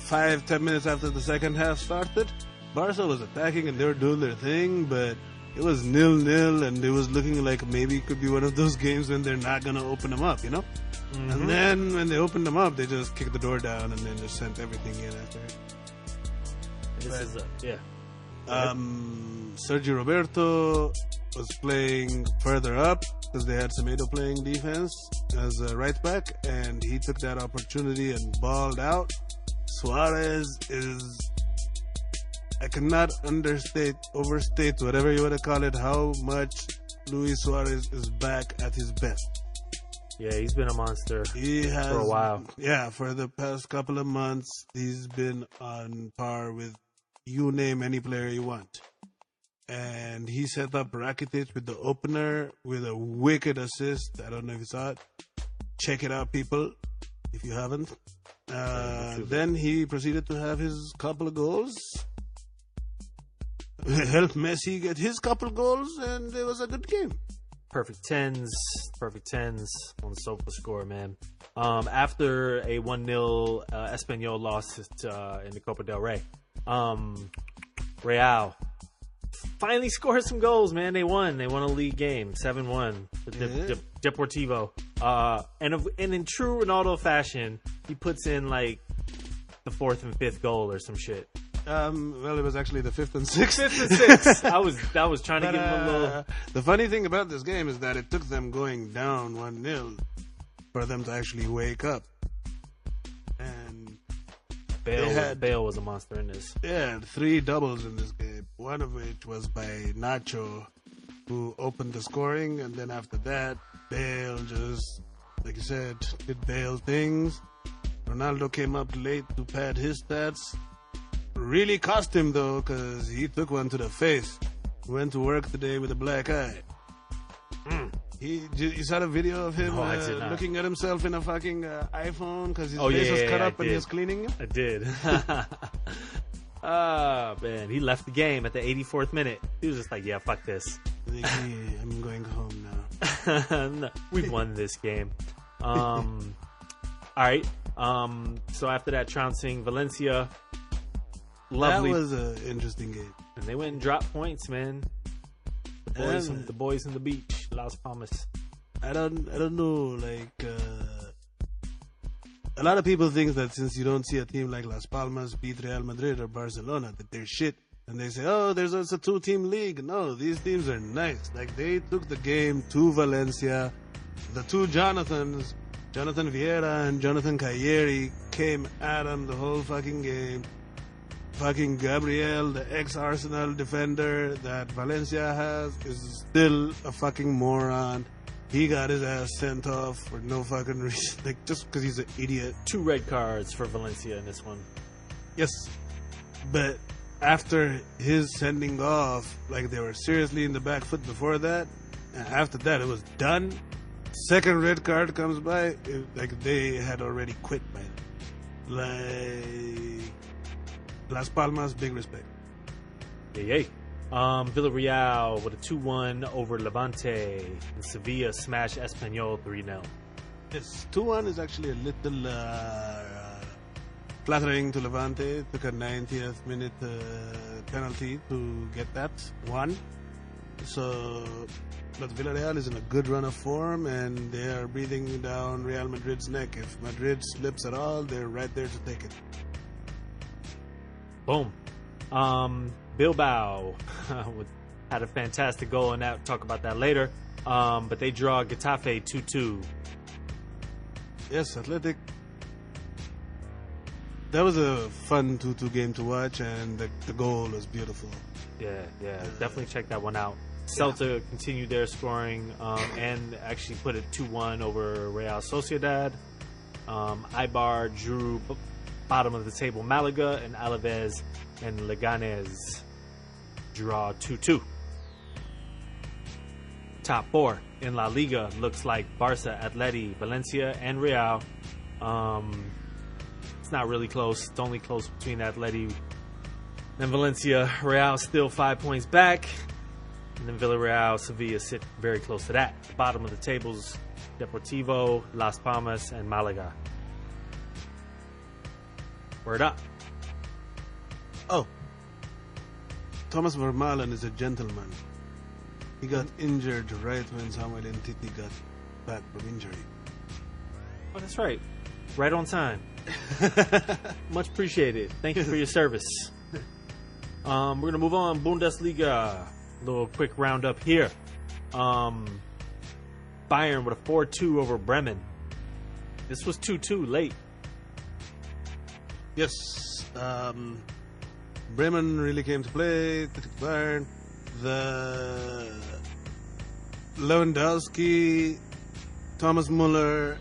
5-10 minutes after the second half started, Barca was attacking and they were doing their thing, but it was 0-0, and it was looking like maybe it could be one of those games when they're not gonna open them up, you know. Mm-hmm. And then when they opened them up, they just kicked the door down and then just sent everything in after it. Sergio Roberto was playing further up because they had Semedo playing defense as a right back, and he took that opportunity and balled out. Suarez I cannot overstate, whatever you want to call it, how much Luis Suarez is back at his best. Yeah, he's been a monster for a while. Yeah, for the past couple of months, he's been on par with you name any player you want. And he set up Rakitic with the opener with a wicked assist. I don't know if you saw it. Check it out, people, if you haven't. Then he proceeded to have his couple of goals. Helped Messi get his couple of goals, and it was a good game. Perfect tens on the SofaScore, man. After a 1-0 Espanyol loss in the Copa del Rey, Real finally scored some goals, man. They won a league game, 7-1 with Deportivo. And in true Ronaldo fashion, he puts in like the 4th and 5th goal or some shit. Well, it was actually the 5th and 6th. 5th and 6th. I was trying to give him a little. The funny thing about this game is that it took them going down 1-0 for them to actually wake up. And Bale was a monster in this. Yeah, 3 doubles in this game. One of which was by Nacho, who opened the scoring, and then after that, Bale just, like you said, did Bale things. Ronaldo came up late to pad his stats. Really cost him though, because he took one to the face. Went to work today with a black eye. You saw the video of him looking at himself in a fucking iPhone because his face was cut up and he was cleaning it? I did. Man, he left the game at the 84th minute. He was just like, yeah, fuck this. I'm going home now. No, we've won this game. All right. So after that, trouncing Valencia. Lovely. That was an interesting game. And they went and dropped points, man. The boys in the beach, Las Palmas. I don't know. Like, a lot of people think that since you don't see a team like Las Palmas beat Real Madrid or Barcelona, that they're shit. And they say, oh, it's a 2-team league. No, these teams are nice. Like, they took the game to Valencia. The two Jonathans, Jonathan Vieira and Jonathan Cayeri, came at them the whole fucking game. Fucking Gabriel, the ex-Arsenal defender that Valencia has, is still a fucking moron. He got his ass sent off for no fucking reason. Like, just because he's an idiot. 2 red cards for Valencia in this one. Yes. But after his sending off, like, they were seriously in the back foot before that. And after that, it was done. Second red card comes by, like, they had already quit by then. Like, Las Palmas, big respect. Yay. Villarreal with a 2-1 over Levante. And Sevilla smashed Espanyol 3-0. Yes, 2-1 is actually a little flattering to Levante. It took a 90th minute penalty to get that one. But Villarreal is in a good run of form, and they are breathing down Real Madrid's neck. If Madrid slips at all, they're right there to take it. Boom. Bilbao had a fantastic goal, and that talk about that later. But they draw Getafe 2-2. Yes, Athletic. That was a fun 2-2 game to watch, and the goal was beautiful. Yeah, definitely check that one out. Celta continued their scoring and actually put it 2-1 over Real Sociedad. Eibar drew bottom of the table Malaga, and Alaves and Leganes draw 2-2. Top four in La Liga looks like Barca, Atleti, Valencia, and Real. It's not really close. It's only close between Atleti and Valencia. Real still 5 points back. And then Villarreal, Sevilla sit very close to that. The bottom of the tables, Deportivo, Las Palmas, and Malaga. Word up. Oh. Thomas Vermaelen is a gentleman. He got injured right when Samuel Ntiti got back from injury. Oh, that's right. Right on time. Much appreciated. Thank you for your service. We're going to move on. Bundesliga. Little quick roundup here. Bayern with a 4-2 over Bremen. This was 2-2 late. Yes. Bremen really came to play. Bayern. The Lewandowski, Thomas Muller,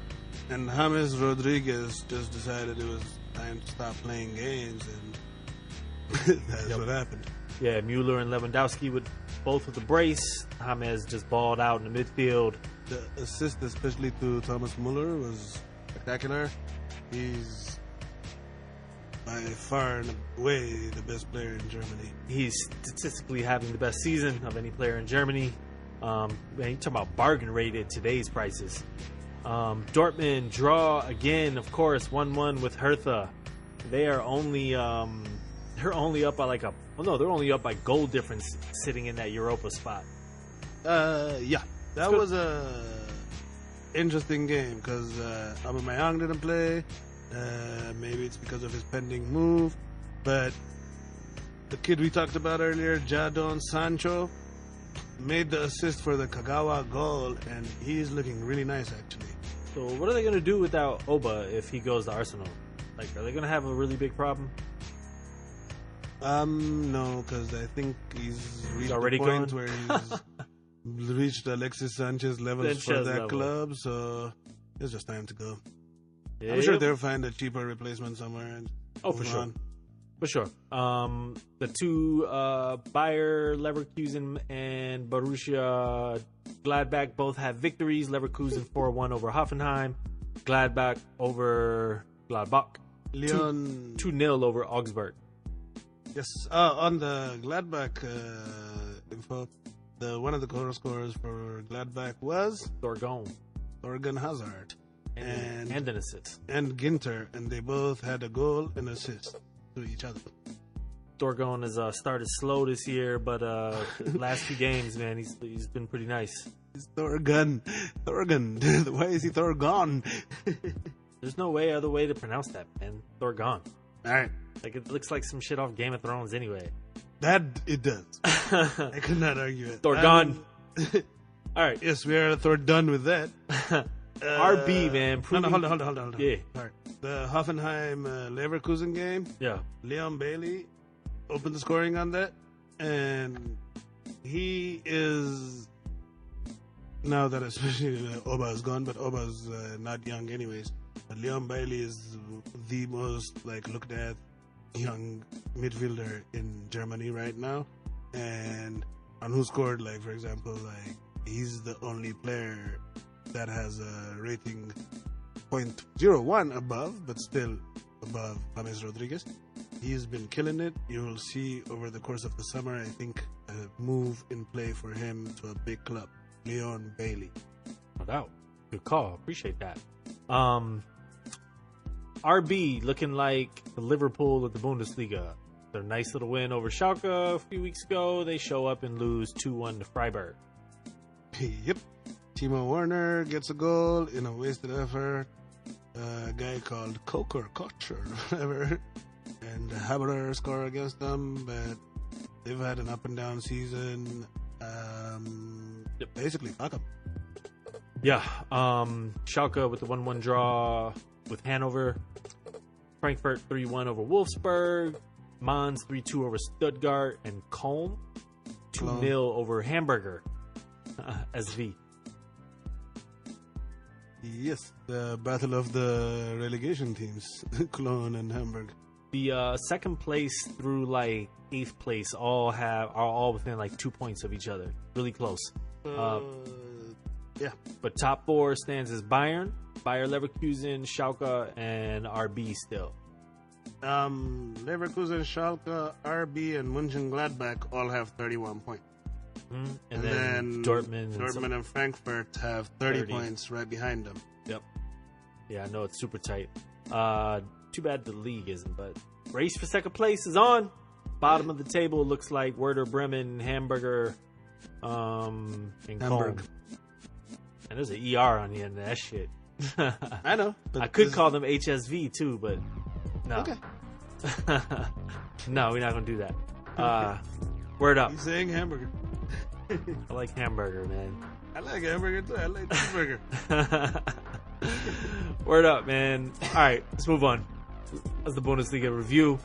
and James Rodriguez just decided it was time to stop playing games, and that's what happened. Yeah, Mueller and Lewandowski with both with the brace. James just balled out in the midfield. The assist, especially to Thomas Muller, was spectacular. He's by far and away the best player in Germany. He's statistically having the best season of any player in Germany. Man, you talking about bargain rate at today's prices. Dortmund draw again, of course, 1-1 with Hertha. They are only they're only up by they're only up by goal difference sitting in that Europa spot. Yeah, that was a interesting game because Aubameyang didn't play. Maybe it's because of his pending move, but the kid we talked about earlier, Jadon Sancho, made the assist for the Kagawa goal, and he's looking really nice actually. So what are they going to do without Oba if he goes to Arsenal? Like, are they going to have a really big problem? No, because I think he's reached already the point going? where he's reached Alexis Sanchez levels for that club, so it's just time to go. Yeah, I'm sure they'll find a cheaper replacement somewhere. And for sure. For sure. The two Bayer, Leverkusen, and Borussia Gladbach both have victories. Leverkusen 4-1 over Hoffenheim. Gladbach over Gladbach. Lyon 2-0 over Augsburg. Yes. On the Gladbach info, one of the goal scorers for Gladbach was Thorgan Hazard. And an assist. And Ginter, and they both had a goal and assist to each other. Thorgan has started slow this year, but last few games, man, he's been pretty nice. He's Thorgan. Why is he Thorgan? There's no other way to pronounce that, man. Thorgan. All right. Like, it looks like some shit off Game of Thrones anyway. That it does. I could not argue it. Thorgan. All right. Yes, we are done with that. RB, man. Hold on. Yeah. Sorry. The Hoffenheim Leverkusen game. Yeah. Leon Bailey opened the scoring on that, and he is now that especially Oba is gone, but Oba's not young anyways. But Leon Bailey is the most looked at young midfielder in Germany right now, and on who scored for example he's the only player that has a rating 0.01 above, but still above James Rodriguez. He's been killing it. You will see over the course of the summer, I think, a move in play for him to a big club. Leon Bailey. No doubt. Good call. Appreciate that. RB looking like the Liverpool of the Bundesliga. Their nice little win over Schalke a few weeks ago. They show up and lose 2-1 to Freiburg. Yep. Timo Werner gets a goal in a wasted effort. A guy called Kocher, whatever, and Haberer score against them, but they've had an up and down season. Basically, fuck them. Yeah. Schalke with the 1-1 draw with Hanover. Frankfurt 3-1 over Wolfsburg. Mainz 3-2 over Stuttgart, and Köln 2-0 over Hamburger SV. Yes, the battle of the relegation teams, Cologne and Hamburg. The second place through like 8th place are all within like 2 points of each other, really close. Yeah, but top 4 stands as Bayern, Bayer Leverkusen, Schalke, and RB still. Leverkusen, Schalke, RB, and Mönchengladbach all have 31 points. Mm-hmm. And then Dortmund and Frankfurt have 30 points right behind them. Yep. Yeah, I know it's super tight. Too bad the league isn't, but race for second place is on. Bottom of the table looks like Werder Bremen, Hamburger, and Hamburg. And there's an ER on the end of that shit. I know. I could call them HSV too, but no. Okay. No, we're not going to do that. Word up. He's saying hamburger. I like hamburger, man. I like hamburger too. I like cheeseburger. Word up, man. All right, let's move on. That's the Bundesliga review.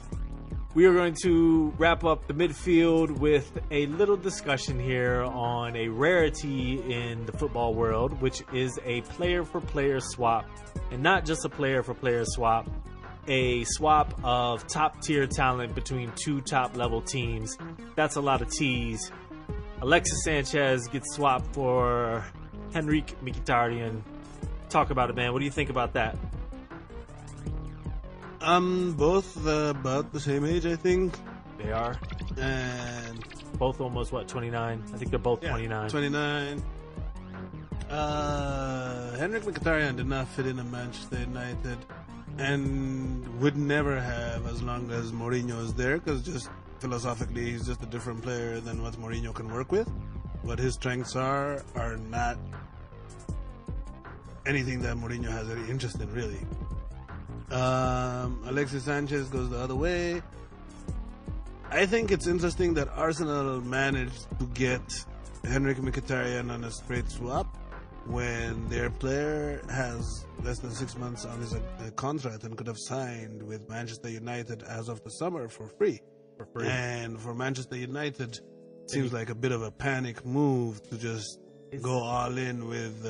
We are going to wrap up the midfield with a little discussion here on a rarity in the football world, which is a player-for-player swap. And not just a player-for-player swap, a swap of top-tier talent between 2 top-level teams. That's a lot of T's. Alexis Sanchez gets swapped for Henrik Mkhitaryan. Talk about it, man. What do you think about that? Both about the same age, I think. They are. And both almost, 29? I think they're both 29. 29. Henrik Mkhitaryan did not fit in at Manchester United and would never have as long as Mourinho is there, because just philosophically he's just a different player than what Mourinho can work with. What his strengths are not anything that Mourinho has any interest in, really. Alexis Sanchez goes the other way. I think it's interesting that Arsenal managed to get Henrik Mkhitaryan on a straight swap when their player has less than 6 months on his contract and could have signed with Manchester United as of the summer for free. And for Manchester United, it seems like a bit of a panic move to just go all in with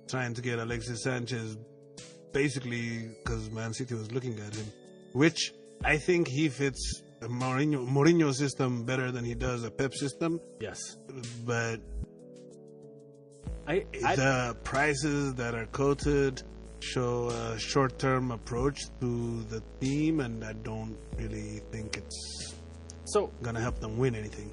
trying to get Alexis Sanchez, basically because Man City was looking at him, which I think he fits a Mourinho system better than he does a Pep system. Yes. But the prices that are quoted show a short-term approach to the team, and I don't really think it's gonna help them win anything.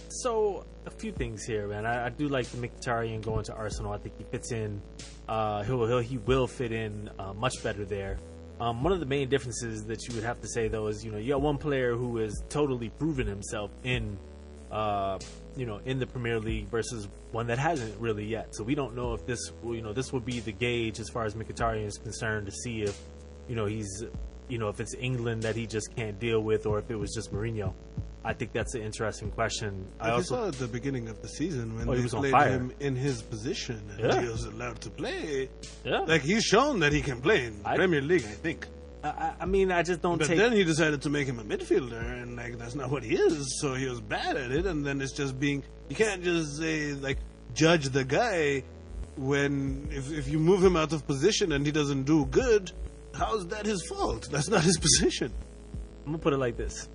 So a few things here, man. I do like the Mkhitaryan going to Arsenal. I think he fits in. He will fit in much better there. One of the main differences that you would have to say, though, is you got one player who has totally proven himself in the Premier League versus one that hasn't really yet. So we don't know if this will be the gauge as far as Mkhitaryan is concerned to see if he's if it's England that he just can't deal with, or if it was just Mourinho. I think that's an interesting question. I also saw at the beginning of the season when he they played him in his position and he was allowed to play. Yeah, like he's shown that he can play in Premier League, I think. I mean, I just don't. But then he decided to make him a midfielder, and that's not what he is. So he was bad at it, and then it's just being. You can't just say judge the guy when if you move him out of position and he doesn't do good. How's that his fault? That's not his position. I'm gonna put it like this.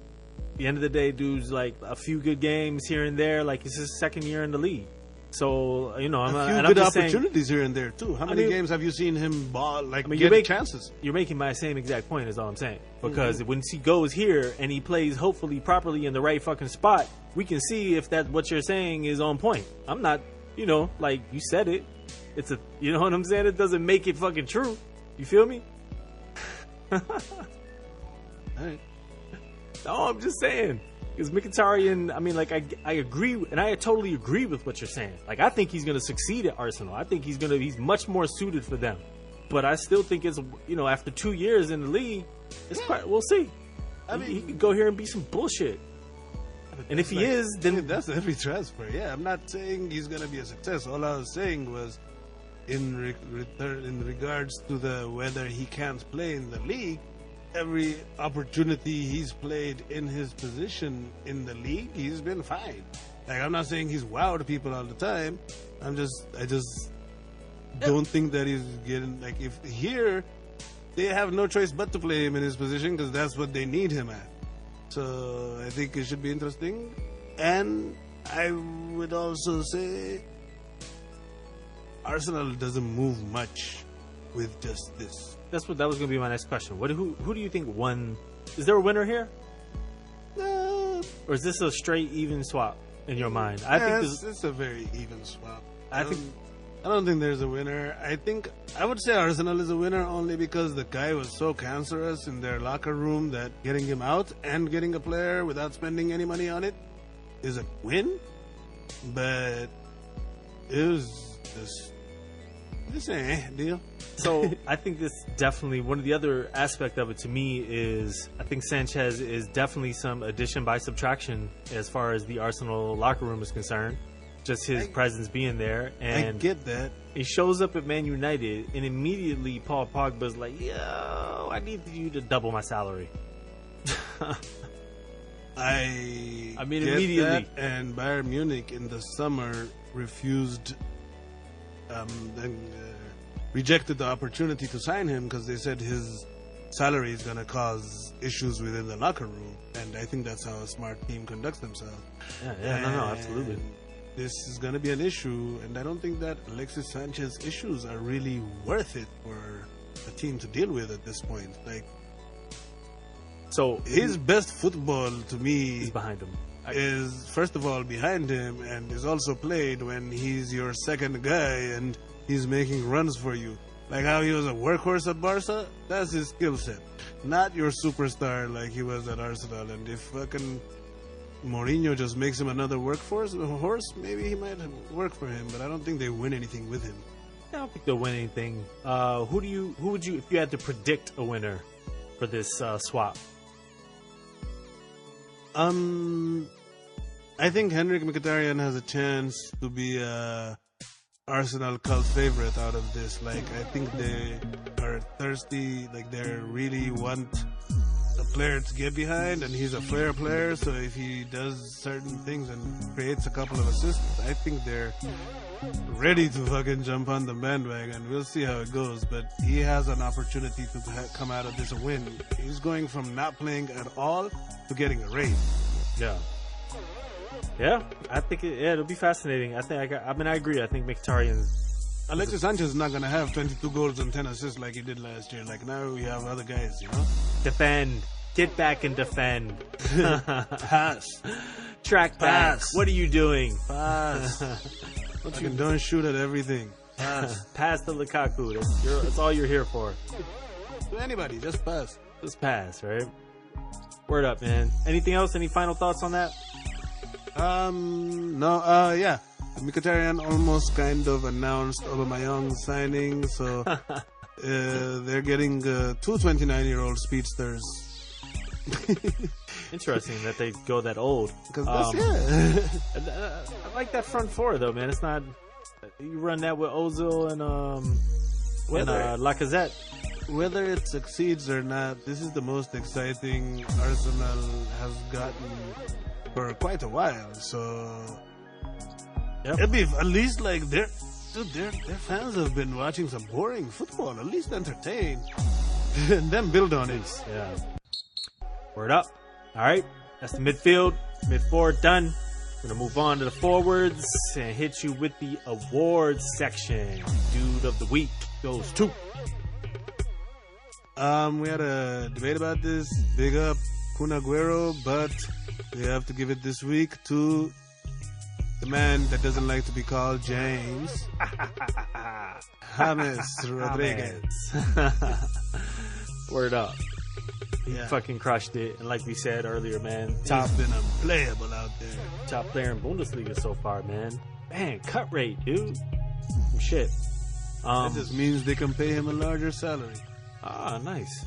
At the end of the day, dude's a few good games here and there. It's his second year in the league. So, a few good opportunities here and there, too. How many games have you seen him get chances? You're making my same exact point is all I'm saying. Because when he goes here and he plays hopefully properly in the right fucking spot, we can see if that what you're saying is on point. I'm not, you said it. It's you know what I'm saying? It doesn't make it fucking true. You feel me? All right. No, I'm just saying. Because Mkhitaryan, I mean, like, I agree, and I totally agree with what you're saying. Like, I think he's going to succeed at Arsenal. I think he's much more suited for them. But I still think it's, after 2 years in the league, it's quite, we'll see. I mean, he could go here and be some bullshit. And if he is, then that's every transfer. Yeah, I'm not saying he's going to be a success. All I was saying was in regards to whether he can't play in the league, every opportunity he's played in his position in the league, he's been fine. Like, I'm not saying he's wowed people all the time. I just don't think that he's getting, like, if here they have no choice but to play him in his position because that's what they need him at. So I think it should be interesting. And I would also say Arsenal doesn't move much with just this. That was going to be my next question. Who do you think won? Is there a winner here? Or is this a straight even swap in your mind? I think it's a very even swap. I don't think there's a winner. I would say Arsenal is a winner only because the guy was so cancerous in their locker room that getting him out and getting a player without spending any money on it is a win. But it was this deal. So I think this definitely, one of the other aspect of it to me is I think Sanchez is definitely some addition by subtraction as far as the Arsenal locker room is concerned. Just his presence being there. And I get that. He shows up at Man United and immediately Paul Pogba's like, yo, I need you to double my salary. I mean, get immediately. That, and Bayern Munich in the summer refused rejected the opportunity to sign him because they said his salary is going to cause issues within the locker room, and I think that's how a smart team conducts themselves. Yeah, no, absolutely. This is going to be an issue, and I don't think that Alexis Sanchez's issues are really worth it for a team to deal with at this point. Like, so his best football to me is behind him. Is first of all behind him, and is also played when he's your second guy and he's making runs for you. Like how he was a workhorse at Barca, that's his skill set. Not your superstar like he was at Arsenal. And if fucking Mourinho just makes him another horse, maybe he might work for him, but I don't think they win anything with him. I don't think they'll win anything. Who would you, if you had to predict a winner for this swap? I think Henrik Mkhitaryan has a chance to be a Arsenal cult favorite out of this. Like, I think they are thirsty, like they really want a player to get behind, and he's a flair player, so if he does certain things and creates a couple of assists, I think they're ready to fucking jump on the bandwagon. We'll see how it goes, but he has an opportunity to come out of this a win. He's going from not playing at all to getting a raise. Yeah, I think it'll be fascinating. I agree. I think Mkhitaryan's Alexis Sanchez is not going to have 22 goals and 10 assists like he did last year. Like, now we have other guys, Defend. Get back and defend. Pass. Track back. What are you doing? Pass. Don't shoot at everything. Pass. Pass to Lukaku. That's all you're here for. To anybody, just pass. Just pass, right? Word up, man. Anything else? Any final thoughts on that? No, yeah. Mkhitaryan almost kind of announced Aubameyang signing, so they're getting two 29-year-old speedsters. Interesting that they go that old. Because I like that front four though, man. It's not you run that with Ozil and Lacazette. Whether it succeeds or not, this is the most exciting Arsenal has gotten for quite a while. So it'll be at least like their fans have been watching some boring football. At least entertain and then build on it. Yeah. Word up. All right, that's the midfield. Mid forward done. We're gonna move on to the forwards and hit you with the awards section. Dude of the week goes to. We had a debate about this. Big up Kun Aguero, but we have to give it this week to the man that doesn't like to be called James. James Rodriguez. Word up. He Yeah. fucking crushed it. And like we said earlier, man, He's top been unplayable out there. top player in Bundesliga so far, man. Man, cut rate, dude. Shit. That just means they can pay him a larger salary. Nice.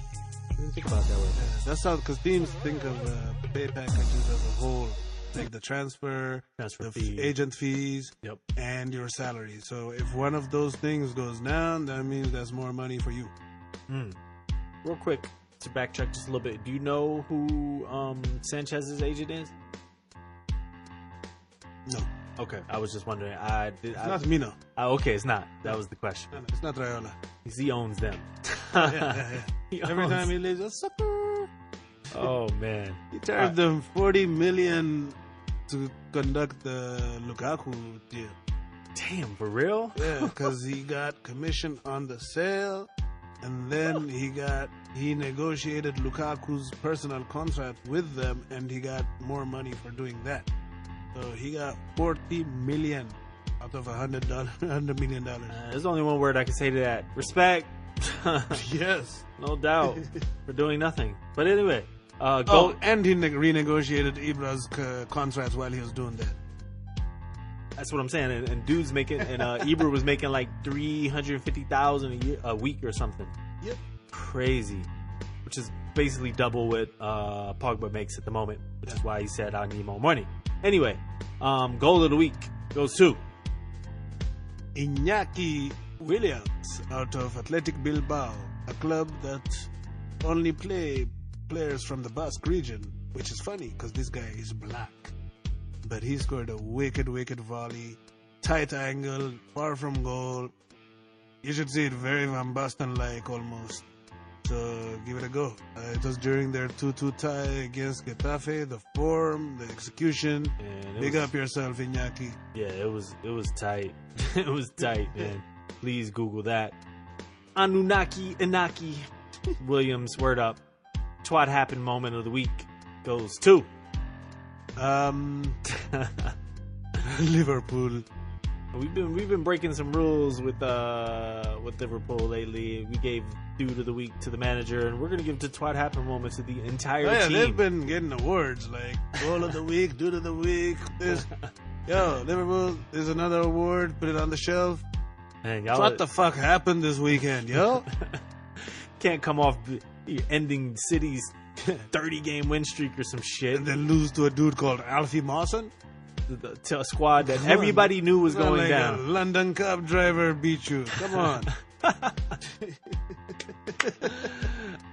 Didn't think about it that way. Yeah, that's how, because teams think of pay packages as a whole, like the transfer the fee. agent fees, Yep. and your salary. So if one of those things goes down, that means that's more money for you. Real quick, to backtrack just a little bit, do you know who Sanchez's agent is? No, Okay, I was just wondering. it's not Mina. Okay, it's not. That was the question. No, it's not Raiola. He owns them. Yeah. He Every owns- time he leaves, a sucker. Oh man. He charged them 40 million to conduct the Lukaku deal. Damn, for real? Yeah, because he got commission on the sale, and then he negotiated Lukaku's personal contract with them, and he got more money for doing that. So he got 40 million out of $100 million. There's only one word I can say to that: respect. Yes. No doubt for doing nothing. But anyway, Oh, and he renegotiated Ibra's contract while he was doing that. That's what I'm saying. And dude's making, and Ibra was making like $350,000 a week or something. Yep. Crazy. Which is basically double what Pogba makes at the moment, which is why he said I need more money. Anyway, goal of the week goes to Iñaki Williams out of Athletic Bilbao, a club that only play players from the Basque region, which is funny because this guy is black. But he scored a wicked volley, tight angle, far from goal. You should see it, very Van Basten-like almost. So give it a go. It was during their 2-2 tie against Getafe. The form, the execution. Man, Big up yourself, Iñaki. Yeah, it was tight. It was tight, man. Please Google that. Anunnaki Inaki Williams, word up. Twat happened moment of the week goes to Liverpool. We've been breaking some rules with Liverpool lately. We gave dude of the week to the manager, and we're gonna give the twat happen moment to the entire Oh, yeah, team. they've been getting awards like goal of the week, dude of the week. Yo, Liverpool, there's another award. Put it on the shelf. Man, y'all What the fuck happened this weekend, yo? can't come off ending City's 30-game win streak or some shit. And then lose to a dude called Alfie Mawson? To a squad that everybody knew was Not going like down. a London cab driver beat you. Come on.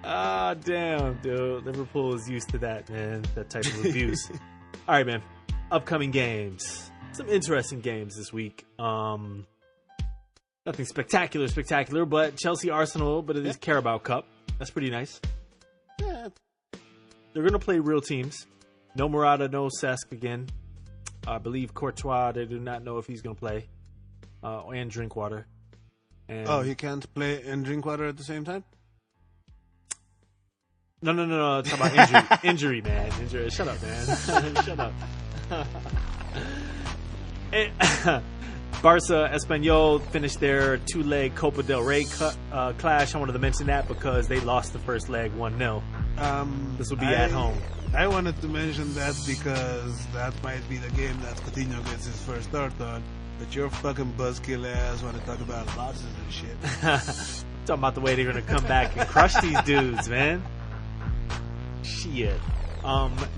Ah, damn, dude. Liverpool is used to that, man. That type of abuse. All right, man. Upcoming games. Some interesting games this week. Nothing spectacular, but Chelsea Arsenal, but it is Carabao Cup. That's pretty nice. Yeah. They're going to play real teams. No Morata, no Cesc again. I believe Courtois, they do not know if he's going to play. And Drinkwater. And Oh, he can't play and drink water at the same time? No. Talk about injury. Injury, man. Injury. Shut up, man. Shut up. Barca Espanyol finished their two-leg Copa del Rey clash. I wanted to mention that because they lost the first leg 1-0. This will be at home. I wanted to mention that because that might be the game that Coutinho gets his first start on. But your fucking buzzkill ass want to talk about losses and shit. Talking about the way they're going to come back and crush these dudes, man. Shit.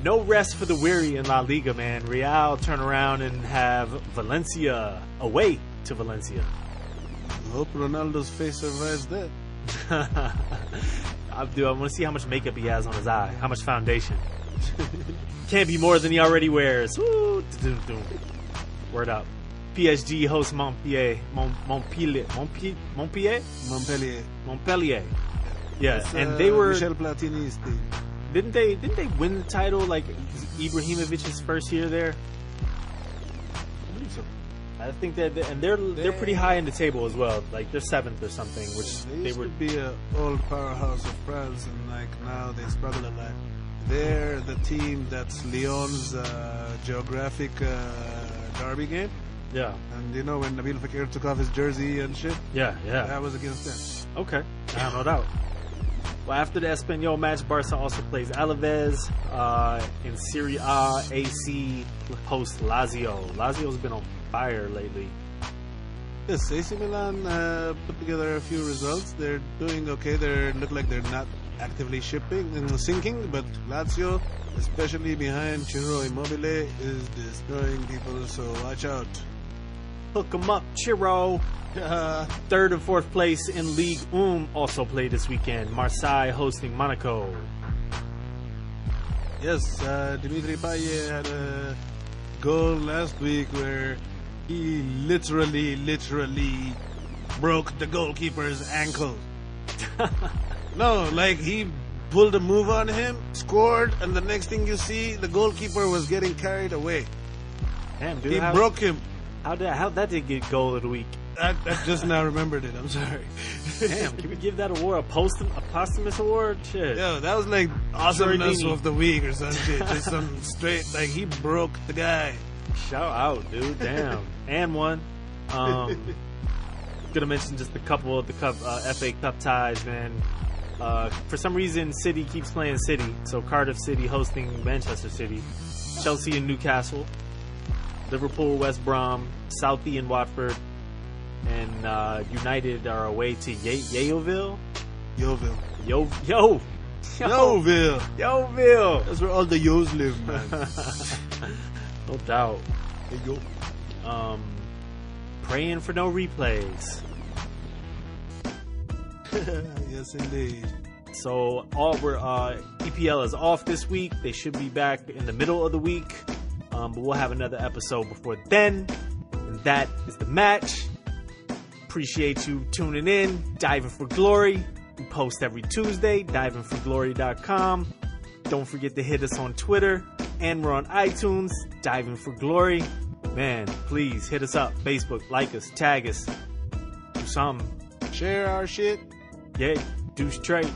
No rest for the weary in La Liga, man. Real turn around and have Valencia away to Valencia. I hope Ronaldo's face survives that. I want to see how much makeup he has on his eye. How much foundation. Can't be more than he already wears. Woo! Word up. PSG hosts Montpellier. Montpellier. Yeah, It's, and they were. Michel Platini's team. Didn't they win the title like Ibrahimovic's first year there? I believe so. I think that they're pretty high in the table as well. Like they're 7th or something, which They they used were. to be an old powerhouse of France, and like now they struggle a lot. They're the team that's Lyon's geographic derby game. Yeah, And you know when Nabil Fekir took off his jersey and shit? yeah. That was against them. Okay, no doubt. Well, after the Espanyol match, Barca also plays Alaves. In Serie A, AC hosts Lazio. Lazio's been on fire lately. Yes, AC Milan put together a few results. They're doing okay. They look like they're not actively sinking, but Lazio, especially behind Ciro Immobile, is destroying people, so watch out. Hook 'em up, Chiro. Third and fourth place in Ligue 1 also played this weekend. Marseille hosting Monaco. Yes, Dimitri Payet had a goal last week where he literally broke the goalkeeper's ankle. No, like he pulled a move on him, scored, and the next thing you see, the goalkeeper was getting carried away. Damn, dude. He broke him. How'd that did get goal of the week? I just now remembered it. I'm sorry. Damn, can we give that award a posthumous award? Shit. Yo, that was like awesomeness Giordini. of the week or some shit. Just some straight, like he broke the guy. Shout out, dude. Damn. And one. Gonna mention just a couple of the FA Cup ties, man. For some reason, City keeps playing City. So Cardiff City hosting Manchester City. Chelsea and Newcastle. Liverpool, West Brom. Southie and Watford. And United are away to Yeovil. Yeovil. Yeovil. That's where all the Yos live, man. No doubt. Hey, yo. Praying for no replays. Yes, indeed. So EPL is off this week. They should be back in the middle of the week. But we'll have another episode before then. And that is the match. Appreciate you tuning in. Diving for Glory. We post every Tuesday. DivingForGlory.com. Don't forget to hit us on Twitter. And we're on iTunes. Diving for Glory. Man, please hit us up. Facebook, like us, tag us. Do something. Share our shit. Yeah, do straight.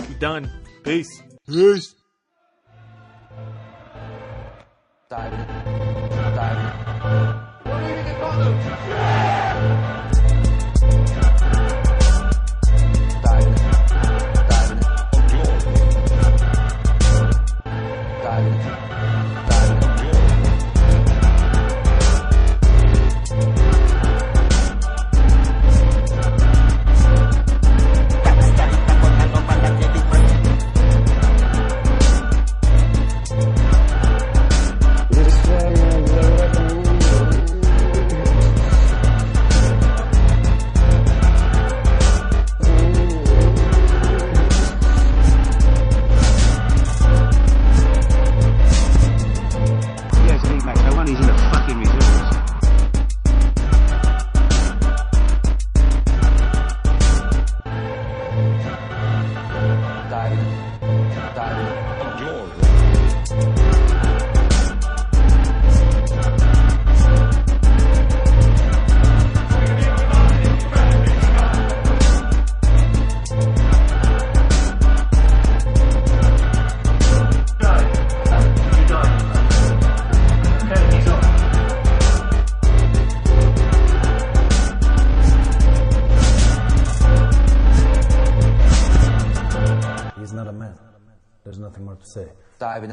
We done. Peace. Peace. Diving. What do you think it's gonna do? He's not a man. There's nothing more to say. Diving.